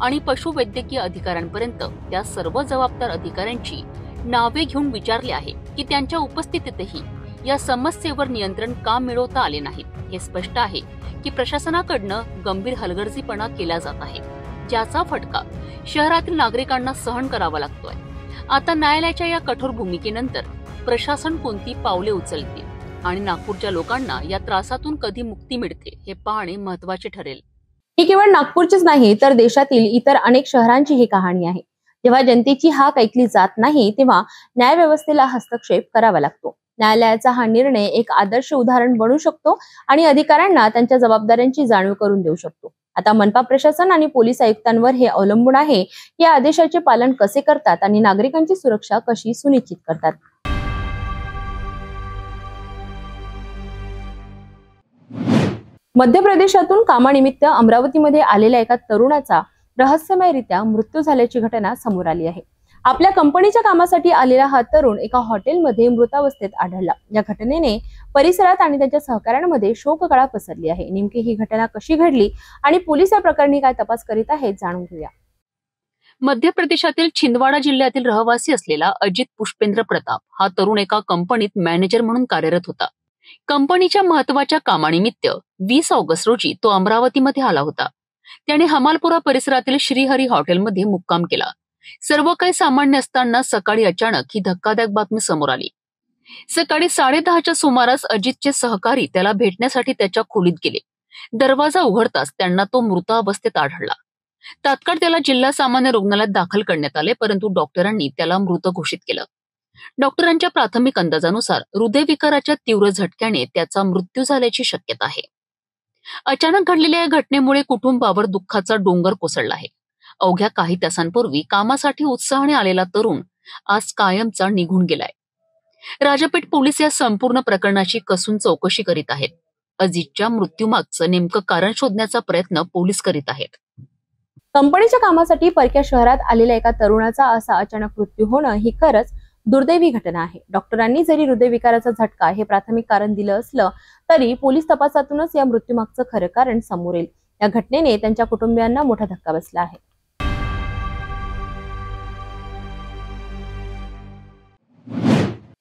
आणि पशुवैद्यकीय अधिकाऱ्यांपर्यंत त्या सर्व जबाबदार अधिकाऱ्यांची नावे घेऊन विचारले आहे की त्यांच्या उपस्थितीतही या समस्येवर नियंत्रण का मिळवता आले नाही. हे स्पष्ट आहे की प्रशासनाकडनं गंभीर हलगर्जीपणा केला जात आहे, ज्याचा फटका शहरातील नागरिकांना सहन करावा लागतोय. आता न्यायालयाच्या या कठोर भूमिकेनंतर प्रशासन कोणती पावले उचलते आणि नागपूरच्या लोकांना या त्रासातून कधी मुक्ती मिळते हे पाहणे महत्त्वाचे ठरेल. ही केवळ नागपूरचीच नाही तर देशातील इतर अनेक शहरांची ही कहाणी आहे. जेव्हा जनतेची हाक ऐकली जात नाही तेव्हा न्यायव्यवस्थेला हस्तक्षेप करावा लागतो. न्यायालयाचा हा निर्णय एक आदर्श उदाहरण बनू शकतो आणि अधिकाऱ्यांना त्यांच्या जबाबदाऱ्यांची जाणीव करून देऊ शकतो. आता मनपा प्रशासन आणि पोलीस आयुक्तांवर हे अवलंबून आहे की या आदेशाचे पालन कसे करतात आणि नागरिकांची सुरक्षा कशी सुनिश्चित करतात. मध्य प्रदेशातून कामानिमित्त अमरावतीमध्ये आलेल्या एका तरुणाचा रहस्यमयरित्या मृत्यू झाल्याची घटना समोर आली आहे. आपल्या कंपनीच्या कामासाठी आलेला हा तरुण एका हॉटेलमध्ये मृतावस्थेत आढळला. या घटनेने परिसरात आणि त्याच्या सहकाऱ्यांमध्ये शोककळा पसरली आहे. नेमकी ही घटना कशी घडली आणि पोलीस या प्रकरणी काय तपास करीत आहेत जाणून घेऊया. मध्य प्रदेशातील छिंदवाडा जिल्ह्यातील रहिवासी असलेला अजित पुष्पेंद्र प्रताप हा तरुण एका कंपनीत मॅनेजर म्हणून कार्यरत होता. कंपनीच्या महत्वाच्या कामानिमित्त 20 ऑगस्ट रोजी तो अमरावतीमध्ये आला होता. त्याने हमालपुरा परिसरातील श्रीहरी हॉटेलमध्ये मुक्काम केला. सर्व काही सामान्य असताना सकाळी अचानक ही धक्कादायक बातमी समोर आली. सकाळी 10:30च्या सुमारास अजितचे सहकारी त्याला भेटण्यासाठी त्याच्या खोलीत गेले. दरवाजा उघडताच त्यांना तो मृतावस्थेत आढळला. तात्काळ त्याला जिल्हा सामान्य रुग्णालयात दाखल करण्यात आले, परंतु डॉक्टरांनी त्याला मृत घोषित केलं. डॉक्टरांच्या प्राथमिक अंदाजानुसार हृदयविकाराच्या तीव्र झटक्याने त्याचा मृत्यू झाल्याची शक्यता आहे. अचानक घडलेल्या या घटनेमुळे कुटुंबावर दुःखाचा डोंगर कोसळला आहे. अवघ्या काही तासांपूर्वी कामासाठी उत्साहाने आलेला तरुण आज कायमचा निघून गेलाय. राजापेठ पोलीस या संपूर्ण प्रकरणाची कसून चौकशी करीत आहेत. अजितच्या मृत्यूमागचं नेमकं कारण शोधण्याचा प्रयत्न पोलीस करीत आहेत. कंपनीच्या कामासाठी परक्या शहरात आलेल्या एका तरुणाचा असा अचानक मृत्यू होणं ही खरंच दुर्दैवी घटना आहे. डॉक्टरांनी जरी हृदयविकाराचा झटका हे प्राथमिक कारण दिलं असलं तरी पोलीस तपासातूनच या मृत्यूमागचं खरं कारण समोर येईल. या घटनेने त्यांच्या कुटुंबियांना मोठा धक्का बसला आहे.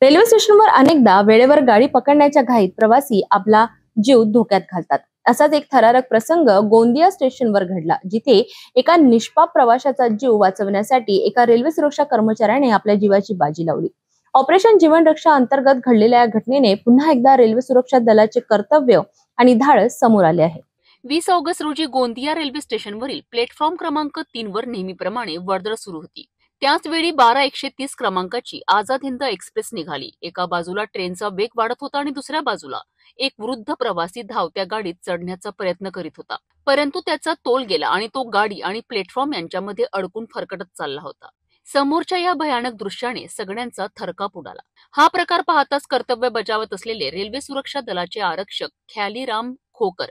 रेल्वे स्टेशनवर अनेकदा वेळेवर गाडी पकडण्याच्या घाईत प्रवासी आपला जीव धोक्यात घालतात. असाच एक थरारक प्रसंग गोंदिया स्टेशनवर घडला, जिथे एका निष्पाप प्रवाशाचा जीव वाचवण्यासाठी एका रेल्वे सुरक्षा कर्मचाऱ्याने आपल्या जीवाची बाजी लावली. ऑपरेशन जीवन रक्षा अंतर्गत घडलेल्या या घटनेने पुन्हा एकदा रेल्वे सुरक्षा दलाचे कर्तव्य आणि धाडस समोर आले आहे. 20 ऑगस्ट रोजी गोंदिया रेल्वे स्टेशनवरील प्लॅटफॉर्म क्रमांक 3 वर नेहमीप्रमाणे वर्दळ सुरू होती. त्याच वेळी 12-130 क्रमांकाची आझाद हिंद एक्सप्रेस निघाली. एका बाजूला ट्रेनचा वेग वाढत होता आणि दुसऱ्या बाजूला एक वृद्ध प्रवासी धावत्या गाडीत चढण्याचा प्रयत्न करीत होता, परंतु त्याचा तोल गेला आणि तो गाडी आणि प्लॅटफॉर्म यांच्यामध्ये अडकून फरकटत चालला होता. समोरच्या या भयानक दृश्याने सगळ्यांचा थरकाप उडाला. हा प्रकार पाहताच कर्तव्य बजावत असलेले रेल्वे सुरक्षा दलाचे आरक्षक ख्यालीराम खोकर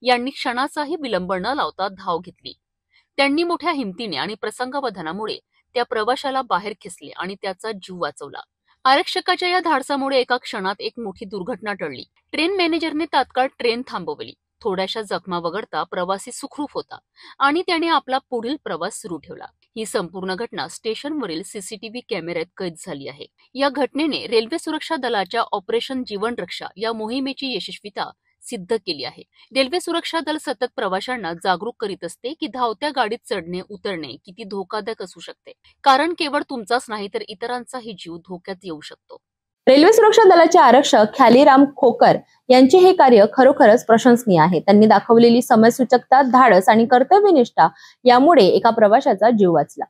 यांनी क्षणाचाही विलंब न लावता धाव घेतली. त्यांनी मोठ्या हिमतीने आणि प्रसंगावधानामुळे त्या प्रवाशाला बाहेर खेचले आणि त्याचा जीव वाचवला. आरक्षकाच्या या धाडसामुळे एका क्षणात एक मोठी दुर्घटना टळली. ट्रेन मॅनेजरने तात्काळ ट्रेन थांबवली. थोड्याशा जखमा वगळता प्रवासी सुखरूप होता आणि त्याने आपला पुढील प्रवास सुरू ठेवला. ही संपूर्ण घटना स्टेशनवरील सीसीटीव्ही कॅमेऱ्यात कैद झाली आहे. या घटनेने रेल्वे सुरक्षा दलाच्या ऑपरेशन जीवन रक्षा या मोहिमेची यशस्वीता सिद्ध केली आहे. रेल्वे सुरक्षा दल सतत प्रवाशांना जागरूक करीत असते की धावत्या गाडीत चढणे उतरणे किती धोकादायक असू शकते, कारण केवळ तुमचाच नाही तर इतरांचाही जीव धोक्यात येऊ शकतो. रेल्वे सुरक्षा दलाचे आरक्षक ख्यालीराम खोकर यांचे हे कार्य खरोखरच प्रशंसनीय आहे. त्यांनी दाखवलेली समयसूचकता, धाडस आणि कर्तव्यनिष्ठा यामुळे एका प्रवाशाचा जीव वाचला.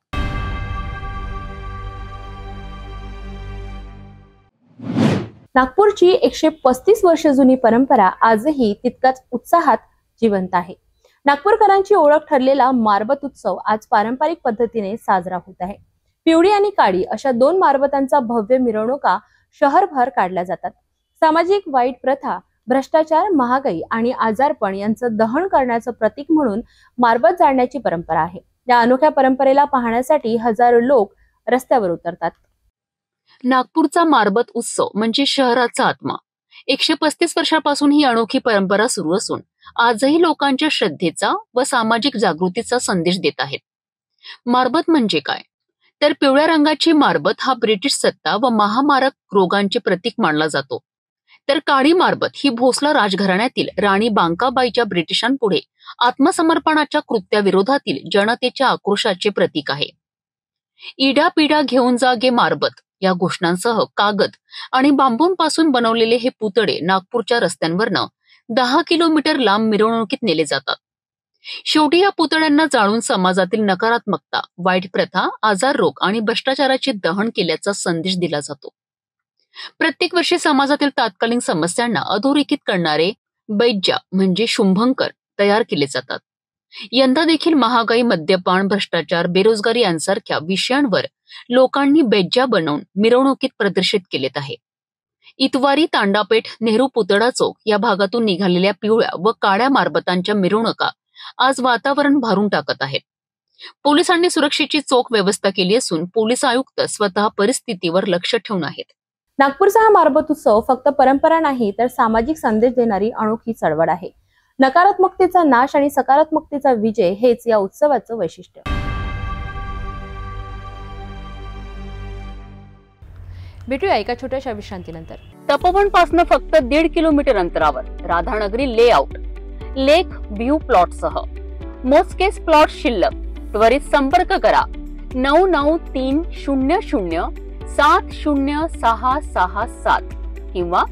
नागपूरची 135 वर्ष जुनी परंपरा आजही तितकाच उत्साहात जिवंत आहे. नागपूरकरांची ओळख ठरलेला मारबत उत्सव आज पारंपरिक पद्धतीने साजरा होत आहे. पिवळी आणि काळी अशा 2 मारबतांचा भव्य मिरवणुका शहरभर काढल्या जातात. सामाजिक वाईट प्रथा, भ्रष्टाचार, महागाई आणि आजारपण यांचं दहन करण्याचं प्रतीक म्हणून मारबत जाळण्याची परंपरा आहे. या अनोख्या परंपरेला पाहण्यासाठी हजारो लोक रस्त्यावर उतरतात. नागपूरचा मारबत उत्सव म्हणजे शहराचा आत्मा. 135 वर्षांपासून ही अनोखी परंपरा सुरू असून आजही लोकांच्या श्रद्धेचा व सामाजिक जागृतीचा संदेश देत आहेत. मारबत म्हणजे काय? तर पिवळ्या रंगाची मारबत हा ब्रिटिश सत्ता व महामारक रोगांचे प्रतीक मानला जातो. तर काळी मारबत ही भोसला राजघराण्यातील राणी बांकाबाईच्या ब्रिटिशांपुढे आत्मसमर्पणाच्या कृत्याविरोधातील जनतेच्या आक्रोशाचे प्रतीक आहे. इडा पिडा घेऊन जा गे मारबत या घोषणांसह कागद आणि बांबूंपासून बनवलेले हे पुतळे नागपूरच्या रस्त्यांवरनं 10 किलोमीटर लांब मिरवणुकीत नेले जातात. शेवटी या पुतळ्यांना जाळून समाजातील नकारात्मकता, वाईट प्रथा, आजार, रोग आणि भ्रष्टाचाराचे दहन केल्याचा संदेश दिला जातो. प्रत्येक वर्षी समाजातील तात्कालीन समस्यांना अधोरेखित करणारे बैज्या म्हणजे शुंभंकर तयार केले जातात. यंदा देखील महागाई, मद्यपान, भ्रष्टाचार, बेरोजगारी यांसारख्या विषयांवर लोकांनी बैज्या बनवून मिरवणुकीत प्रदर्शित केलेत आहे. इतवारी, तांडापेठ, नेहरू पुतळा चौक या भागातून निघालेल्या पिवळ्या व काळ्या मारबतांच्या मिरवणुका आज वातावरण भारून टाकत आहेत. पोलिसांनी सुरक्षेची चोख व्यवस्था केली असून पोलीस आयुक्त स्वतः परिस्थितीवर लक्ष ठेवून आहेत. नागपूरचा हा मारबत उत्सव फक्त परंपरा नाही तर सामाजिक संदेश देणारी अनोखी चळवळ आहे. नकारात्मकतेचा नाश आणि सकारात्मकतेचा विजय हेच या उत्सवाचं वैशिष्ट्य. भेटूया एका छोट्याशा विश्रांतीनंतर. तपोवनपासून फक्त 1.5 किलोमीटर अंतरावर राधानगरी लेआउट लेक व्ह्यू प्लॉटसह मोजकेच प्लॉट शिल्लक. त्वरित संपर्क करा 9930706667 किंवा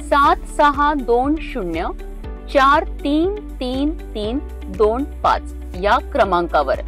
7620433325 या क्रमांकावर.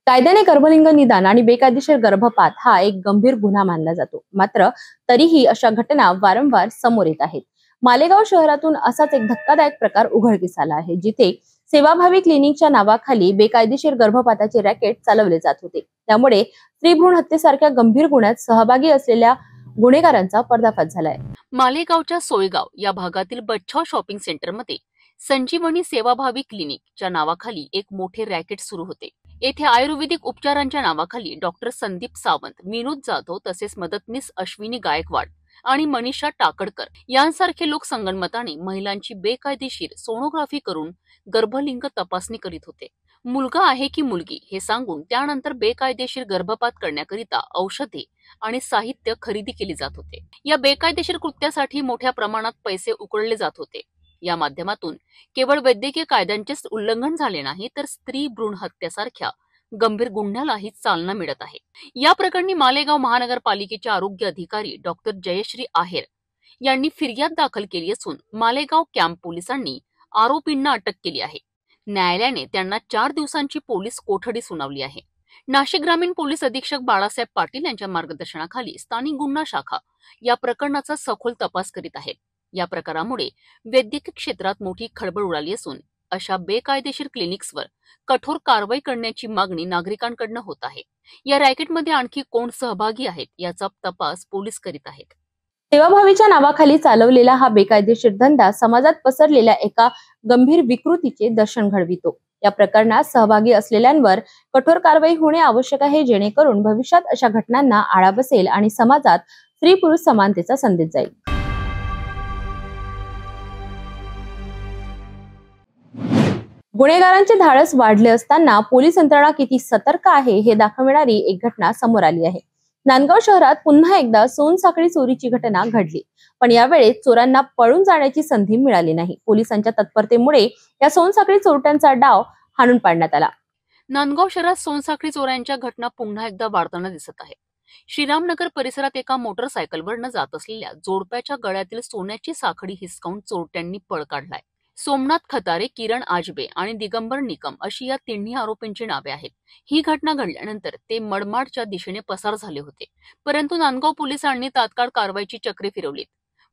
कायद्याने गर्भलिंग निदान आणि बेकायदेशीर गर्भपात हा एक गंभीर गुन्हा मानला जातो. मात्र तरीही अशा घटना वारंवार समोर येत आहेत. मालेगाव शहरातून असाच एक धक्कादायक प्रकार उघडकीस आला आहे, जिथे सेवाभावी क्लिनिकच्या नावाखाली बेकायदेशीर गर्भपाताचे रॅकेट चालवले जात होते. त्यामुळे स्त्रीभ्रूण हत्येसारख्या गंभीर गुन्ह्यात सहभागी असलेल्या गुन्हेगारांचा पर्दाफाश झालाय. मालेगावच्या सोयगाव या भागातील बच्छाव शॉपिंग सेंटरमध्ये संजीवनी सेवाभावी क्लिनिकच्या नावाखाली एक मोठे रॅकेट सुरू होते. येथे आयुर्वेदिक उपचारांच्या नावाखाली डॉक्टर संदीप सावंत, विनोद जाधव तसेच मदतनीस अश्विनी गायकवाड आणि मनीषा टाकडकर यांसारखे लोक संगनमताने महिलांची बेकायदेशीर सोनोग्राफी करून गर्भलिंग तपासणी करीत होते. मुलगा आहे की मुलगी हे सांगून त्यानंतर बेकायदेशीर गर्भपात करण्याकरिता औषधे आणि साहित्य खरेदी केली जात होते. या बेकायदेशीर कृत्यासाठी मोठ्या प्रमाणात पैसे उकळले जात होते. या माध्यमातून केवळ वैद्यकीय कायद्यांचेच उल्लंघन झाले नाही तर स्त्री भ्रूण हत्यासारख्या गंभीर गुन्ह्यालाही चालना मिळत आहे. या प्रकरणी मालेगाव महानगरपालिकेचे आरोग्य अधिकारी डॉक्टर जयश्री आहेर यांनी फिर्याद दाखल केली असून मालेगाव कॅम्प पोलिसांनी आरोपींना अटक केली आहे. न्यायालयाने त्यांना 4 दिवसांची पोलीस कोठडी सुनावली आहे. नाशिक ग्रामीण पोलीस अधीक्षक बाळासाहेब पाटील यांच्या मार्गदर्शनाखाली स्थानिक गुन्हा शाखा या प्रकरणाचा सखोल तपास करीत आहे. या प्रकारामुळे वैद्यकीय क्षेत्रात मोठी खळबळ उडाली असून अशा बेकायदेशीर क्लिनिक्सवर कठोर कारवाई करण्याची मागणी नागरिकांकडून होत आहे. या रॅकेटमध्ये आणखी कोण सहभागी आहेत याचा तपास पोलीस करीत आहेत. सेवाभावीच्या नावाखाली चालवलेला हा बेकायदेशीर धंदा समाजात पसरलेल्या एका गंभीर विकृतीचे दर्शन घडवितो. या प्रकरणात सहभागी असलेल्यांवर कठोर कारवाई होणे आवश्यक आहे, जेणेकरून भविष्यात अशा घटनांना आळा बसेल आणि समाजात स्त्री पुरुष समानतेचा संदेश जाईल. गुन्हेगारांचे धाडस वाढले असताना पोलीस यंत्रणा किती सतर्क आहे हे दाखविणारी एक घटना समोर आली आहे. नांदगाव शहरात पुन्हा एकदा सोनसाखळी चोरीची घटना घडली, पण यावेळेस चोरांना पळून जाण्याची संधी मिळाली नाही. पोलिसांच्या तत्परतेमुळे या सोनसाखळी चोरट्यांचा डाव हाणून पाडण्यात आला. नांदगाव शहरात सोनसाखळी चोऱ्यांच्या घटना पुन्हा एकदा वाढताना दिसत आहे. श्रीरामनगर परिसरात एका मोटरसायकलवरनं जात असलेल्या जोडप्याच्या गळ्यातील सोन्याची साखळी हिसकावून चोरट्यांनी पळ काढलाय. सोमनाथ खतारे, किरण आजबे आणि दिगंबर निकम अशी या तिन्ही आरोपींची नावे आहेत. ही घटना घडल्यानंतर ते मडमाडच्या दिशेने पसार झाले होते, परंतु नांदगाव पोलिसांनी तात्काळ कारवाईची चक्रे फिरवलीत.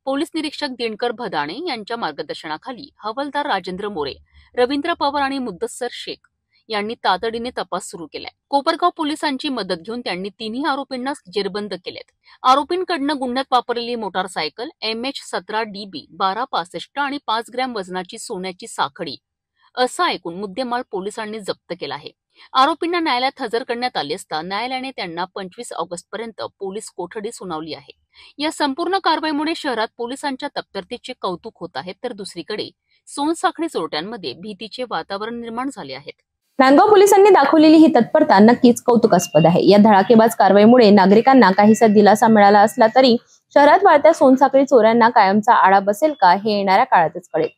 पोलीस निरीक्षक दिनकर भदाणे यांच्या मार्गदर्शनाखाली हवालदार राजेंद्र मोरे, रवींद्र पवार आणि मुद्दस्सर शेख यांनी तातडीने तपास सुरू केलाय. कोपरगाव पोलिसांची मदत घेऊन त्यांनी तिन्ही आरोपींना जेरबंद केलेत. आरोपींकडनं गुन्ह्यात वापरलेली मोटारसायकल MH17DB 1265 आणि 5 ग्रॅम वजनाची सोन्याची साखळी असा एकूण मुद्देमाल पोलिसांनी जप्त केला आहे. आरोपींना न्यायालयात हजर करण्यात आले असता न्यायालयाने त्यांना 25 ऑगस्टपर्यंत पोलीस कोठडी सुनावली आहे. या संपूर्ण कारवाईमुळे शहरात पोलिसांच्या तत्परतेचे कौतुक होत आहे, तर दुसरीकडे सोनसाखळी चोरट्यांमध्ये भीतीचे वातावरण निर्माण झाले आहेत. नांदगाव पोलिसांनी दाखवलेली ही तत्परता नक्कीच कौतुकास्पद आहे. या धडाकेबाज कारवाईमुळे नागरिकांना काहीसा दिलासा मिळाला असला तरी शहरात वाढत्या सोनसाखळी चोऱ्यांना कायमचा आळा बसेल का हे येणाऱ्या काळातच कळेल.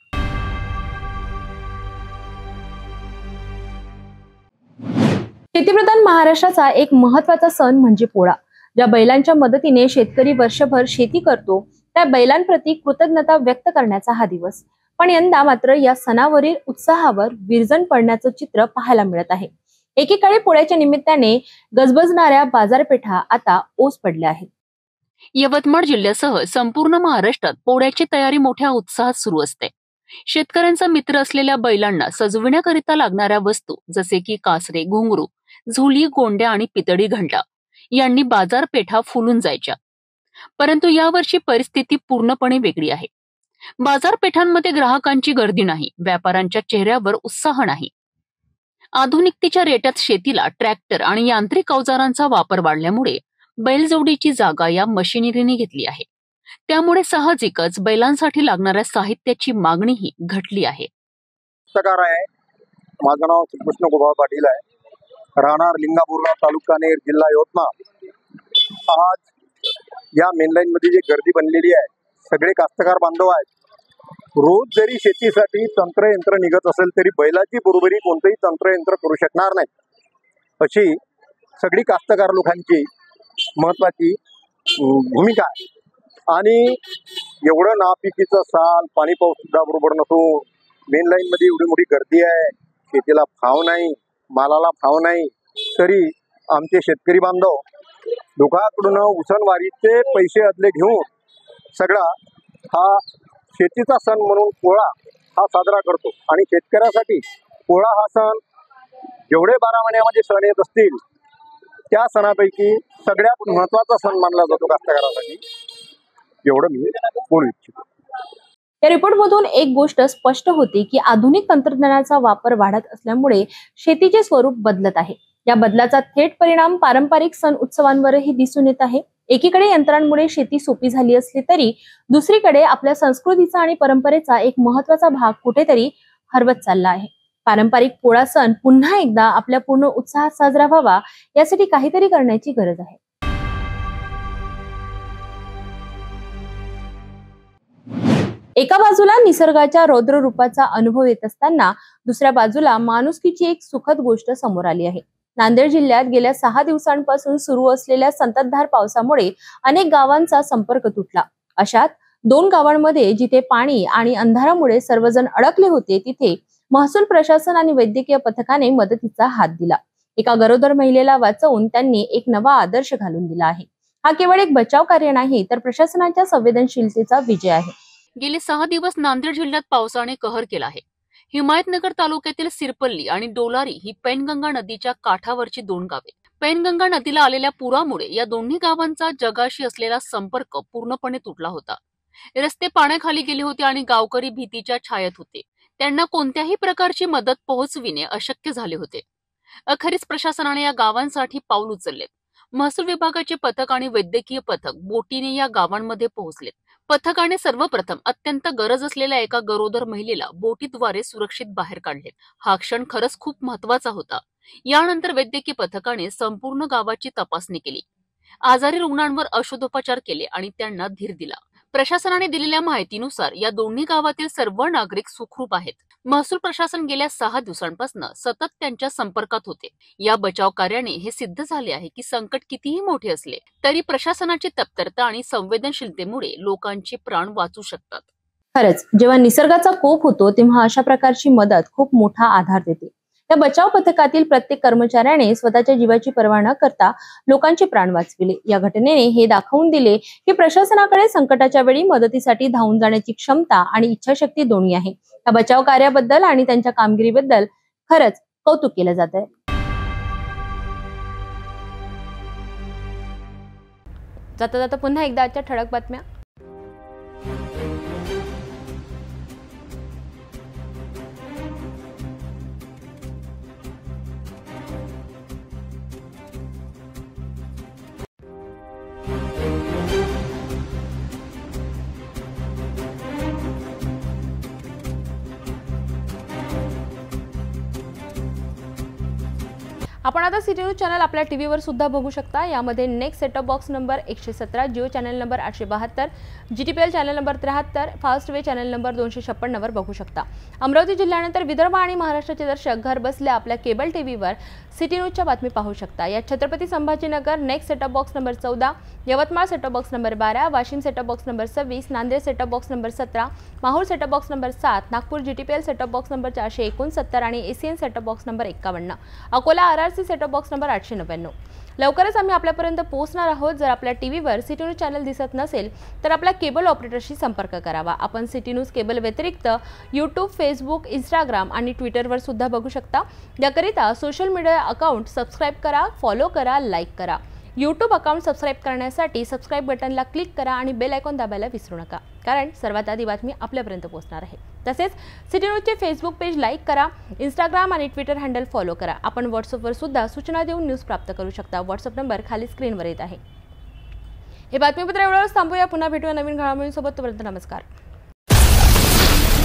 शेतीप्रधान महाराष्ट्राचा एक महत्त्वाचा सण म्हणजे पोळा. ज्या बैलांच्या मदतीने शेतकरी वर्षभर शेती करतो त्या बैलांप्रती कृतज्ञता व्यक्त करण्याचा हा दिवस. पण यंदा मात्र या सणावरील उत्साहावर विरजण पडण्याचं चित्र पाहायला मिळत आहे. एकेकाळी पोळ्याच्या निमित्ताने गजबजणाऱ्या बाजारपेठा आता ओस पडल्या आहेत. यवतमाळ जिल्ह्यासह संपूर्ण महाराष्ट्रात पोळ्याची तयारी मोठ्या उत्साहात सुरू असते. शेतकऱ्यांचा मित्र असलेल्या बैलांना सजविण्याकरिता लागणाऱ्या वस्तू जसे की कासरे, घुंगरू, झुली, गोंड्या आणि पितळी घंटा यांनी बाजारपेठा फुलून जायच्या. परंतु यावर्षी परिस्थिती पूर्णपणे वेगळी आहे. बाजारपेठांमध्ये ग्राहकांची गर्दी नाही, व्यापाऱ्यांच्या चेहऱ्यावर उत्साह नाही. आधुनिकतेच्या रेट्यात शेतीला ट्रॅक्टर आणि यांत्रिक अवजारांचा वापर वाढल्यामुळे बैलजोडीची जागा या मशिनरीने घेतली आहे. त्यामुळे साहजिकच बैलांसाठी लागणाऱ्या साहित्याची मागणीही घटली आहे. माझं नाव श्रीकृष्ण गोपाळ पाटील आहे, राहणार लिंगापूरला, तालुका नेर, जिल्हा यवतमाळ. आज या मेनलाईन मध्ये जी गर्दी बनलेली आहे, सगळे कास्तकार बांधव आहेत. रोज जरी शेतीसाठी तंत्रयंत्र निघत असेल तरी बैलाची बरोबरी कोणतेही तंत्रयंत्र करू शकणार नाही, अशी सगळी कास्तकार लोकांची महत्वाची भूमिका आहे. आणि एवढं नापिकीचं साल, पाणी पाऊस सुद्धा बरोबर नसून मेन लाईन मध्ये एवढी मोठी गर्दी आहे, शेतीला भाव नाही, मालाला भाव नाही, तरी आमचे शेतकरी बांधव लोकांकडून उसनवारीचे पैसे अदले घेऊन सगळा हा शेतीचा सण म्हणून पोळा हा साजरा करतो. आणि शेतकऱ्यासाठी पोळा हा सण जेवढे 12 महिन्यामध्ये सण येत असतील त्या सणापैकी सगळ्यात महत्वाचा सण मानला जातो कास्तकारासाठी, एवढं मी बोलू इच्छितो. या रिपोर्टमधून एक गोष्ट स्पष्ट होती की आधुनिक तंत्रज्ञानाचा वापर वाढत असल्यामुळे शेतीचे स्वरूप बदलत आहे. या बदलाचा थेट परिणाम पारंपरिक सण उत्सवांवरही दिसून येत आहे. एकीकडे यंत्रांमुळे शेती सोपी झाली असली तरी दुसरीकडे आपल्या संस्कृतीचा आणि परंपरेचा एक महत्वाचा भाग कुठेतरी हरवत चालला आहे. पारंपरिक पोळा सण पुन्हा एकदा आपल्या पूर्ण उत्साहात साजरा व्हावा यासाठी काहीतरी करण्याची गरज आहे. एका बाजूला निसर्गाच्या रौद्र रूपाचा अनुभव येत असताना दुसऱ्या बाजूला माणुसकीची एक सुखद गोष्ट समोर आली आहे. नांदेड जिल्ह्यात गेल्या 6 दिवसांपासून सुरू असलेल्या संततधार पावसामुळे अनेक गावांचा संपर्क तुटला. अशात 2 गावांमध्ये जिथे पाणी आणि अंधारामुळे सर्वजण अडकले होते तिथे महसूल प्रशासन आणि वैद्यकीय पथकाने मदतीचा हात दिला. एका गरोदर महिलेला वाचवून त्यांनी एक नवा आदर्श घालून दिला आहे. हा केवळ एक बचाव कार्य नाही तर प्रशासनाच्या संवेदनशीलतेचा विजय आहे. गेले 6 दिवस नांदेड जिल्ह्यात पावसाने कहर केला आहे. हिमायतनगर तालुक्यातील सिरपल्ली आणि डोलारी ही पैनगंगा नदीच्या काठावरची 2 गावे. पैनगंगा नदीला आलेल्या पुरामुळे या दोन्ही गावांचा जगाशी असलेला संपर्क पूर्णपणे तुटला होता. रस्ते पाण्याखाली गेले होते आणि गावकरी भीतीच्या छायेत होते. त्यांना कोणत्याही प्रकारची मदत पोहोचविणे अशक्य झाले होते. अखेरीस प्रशासनाने या गावांसाठी पाऊल उचलले. महसूल विभागाचे पथक आणि वैद्यकीय पथक बोटीने या गावांमध्ये पोहोचलेत. पथकाने सर्वप्रथम अत्यंत गरज असलेल्या एका गरोदर महिलेला बोटीद्वारे सुरक्षित बाहेर काढले. हा क्षण खरंच खूप महत्वाचा होता. यानंतर वैद्यकीय पथकाने संपूर्ण गावाची तपासणी केली. आजारी रुग्णांवर औषधोपचार केले आणि त्यांना धीर दिला. प्रशासनाने दिलेल्या माहितीनुसार या दोन्ही गावातील सर्व नागरिक सुखरूप आहेत. महसूल प्रशासन गेल्या 6 दिवसांपासून सतत त्यांच्या संपर्कात होते. या बचाव कार्याने हे सिद्ध झाले आहे की संकट कितीही मोठे असले तरी प्रशासनाची तत्परता आणि संवेदनशीलतेमुळे लोकांचे प्राण वाचू शकतात. खरंच जेव्हा निसर्गाचा कोप होतो तेव्हा अशा प्रकारची मदत खूप मोठा आधार देते. या बचाव पथकातील प्रत्येक कर्मचाऱ्याने स्वतःच्या जीवाची पर्वा न करता लोकांचे प्राण वाचविले. या घटनेने हे दाखवून दिले की प्रशासनाकडे संकटाच्या वेळी मदतीसाठी धावून जाण्याची क्षमता आणि इच्छाशक्ती दोन्ही आहे. या बचाव कार्याबद्दल आणि त्यांच्या कामगिरीबद्दल खरंच कौतुक केलं जात आहे. जाता जाता पुन्हा एकदा आजच्या ठळक बातम्या. आपण आता सिटी न्यूज चॅनल आपल्या टीव्हीवर सुद्धा बघू शकता. यामध्ये next setup box number 117, Jio channel number 872, GTPL channel number 73, fast way channel number 256 वर बघू शकता. अमरावती जिल्ह्यानंतर विदर्भ आणि महाराष्ट्राचे दर्शक घर बसल्या आपल्या केबल टीव्हीवर सिटी न्यूजच्या बातमी पाहू शकता. यात Chhatrapati Sambhajinagar next setup box number 14, Yavatmal setup box number 12, Washim setup box number 26, Nanded setup box number 17, Mahur setup box number 7, Nagpur GTPL setup box number 469 आणि ACN setup box number 51, Akola RRC setup box number 899. लवकरच आम्ही आपल्यापर्यंत पोहोचणार आहोत. जर आपल्या टीव्हीवर सिटी न्यूज चॅनल दिसत नसेल तर आपल्या केबल ऑपरेटरशी संपर्क करावा. आपण सिटी न्यूज केबल व्यतिरिक्त YouTube, Facebook, Instagram आणि ट्विटरवर सुद्धा बघू शकता. याकरिता सोशल मीडिया अकाउंट सबस्क्राईब करा, फॉलो करा, लाईक करा. YouTube अकाउंट सबस्क्राईब करण्यासाठी सबस्क्राईब बटनला क्लिक करा आणि बेल आयकॉन दाबायला विसरू नका, कारण सर्वात आधी बातमी आपल्यापर्यंत पोहोचणार आहे. तसेच सिटी न्यूजचे फेसबुक पेज लाईक करा, Instagram आणि ट्विटर हँडल फॉलो करा. आपण व्हॉट्सअपवर सुद्धा सूचना देऊन न्यूज प्राप्त करू शकता. व्हॉट्सअप नंबर खाली स्क्रीनवर येत आहे. हे बातमीपत्र एवढंच थांबूया. पुन्हा भेटूया नवीन घडामोडींसोबत. तोपर्यंत नमस्कार.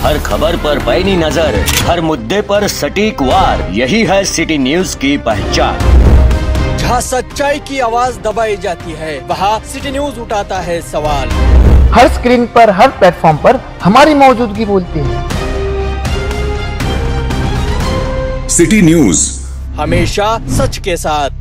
हर खबर पर पैनी नजर, हर मुद्दे पर सटीक वार, यही है सिटी न्यूज की पहचान. जहाँ सच्चाई की आवाज दबाई जाती है वहाँ सिटी न्यूज उठाता है सवाल. हर स्क्रीन पर, हर प्लेटफॉर्म पर हमारी मौजूदगी बोलती है. सिटी न्यूज हमेशा सच के साथ.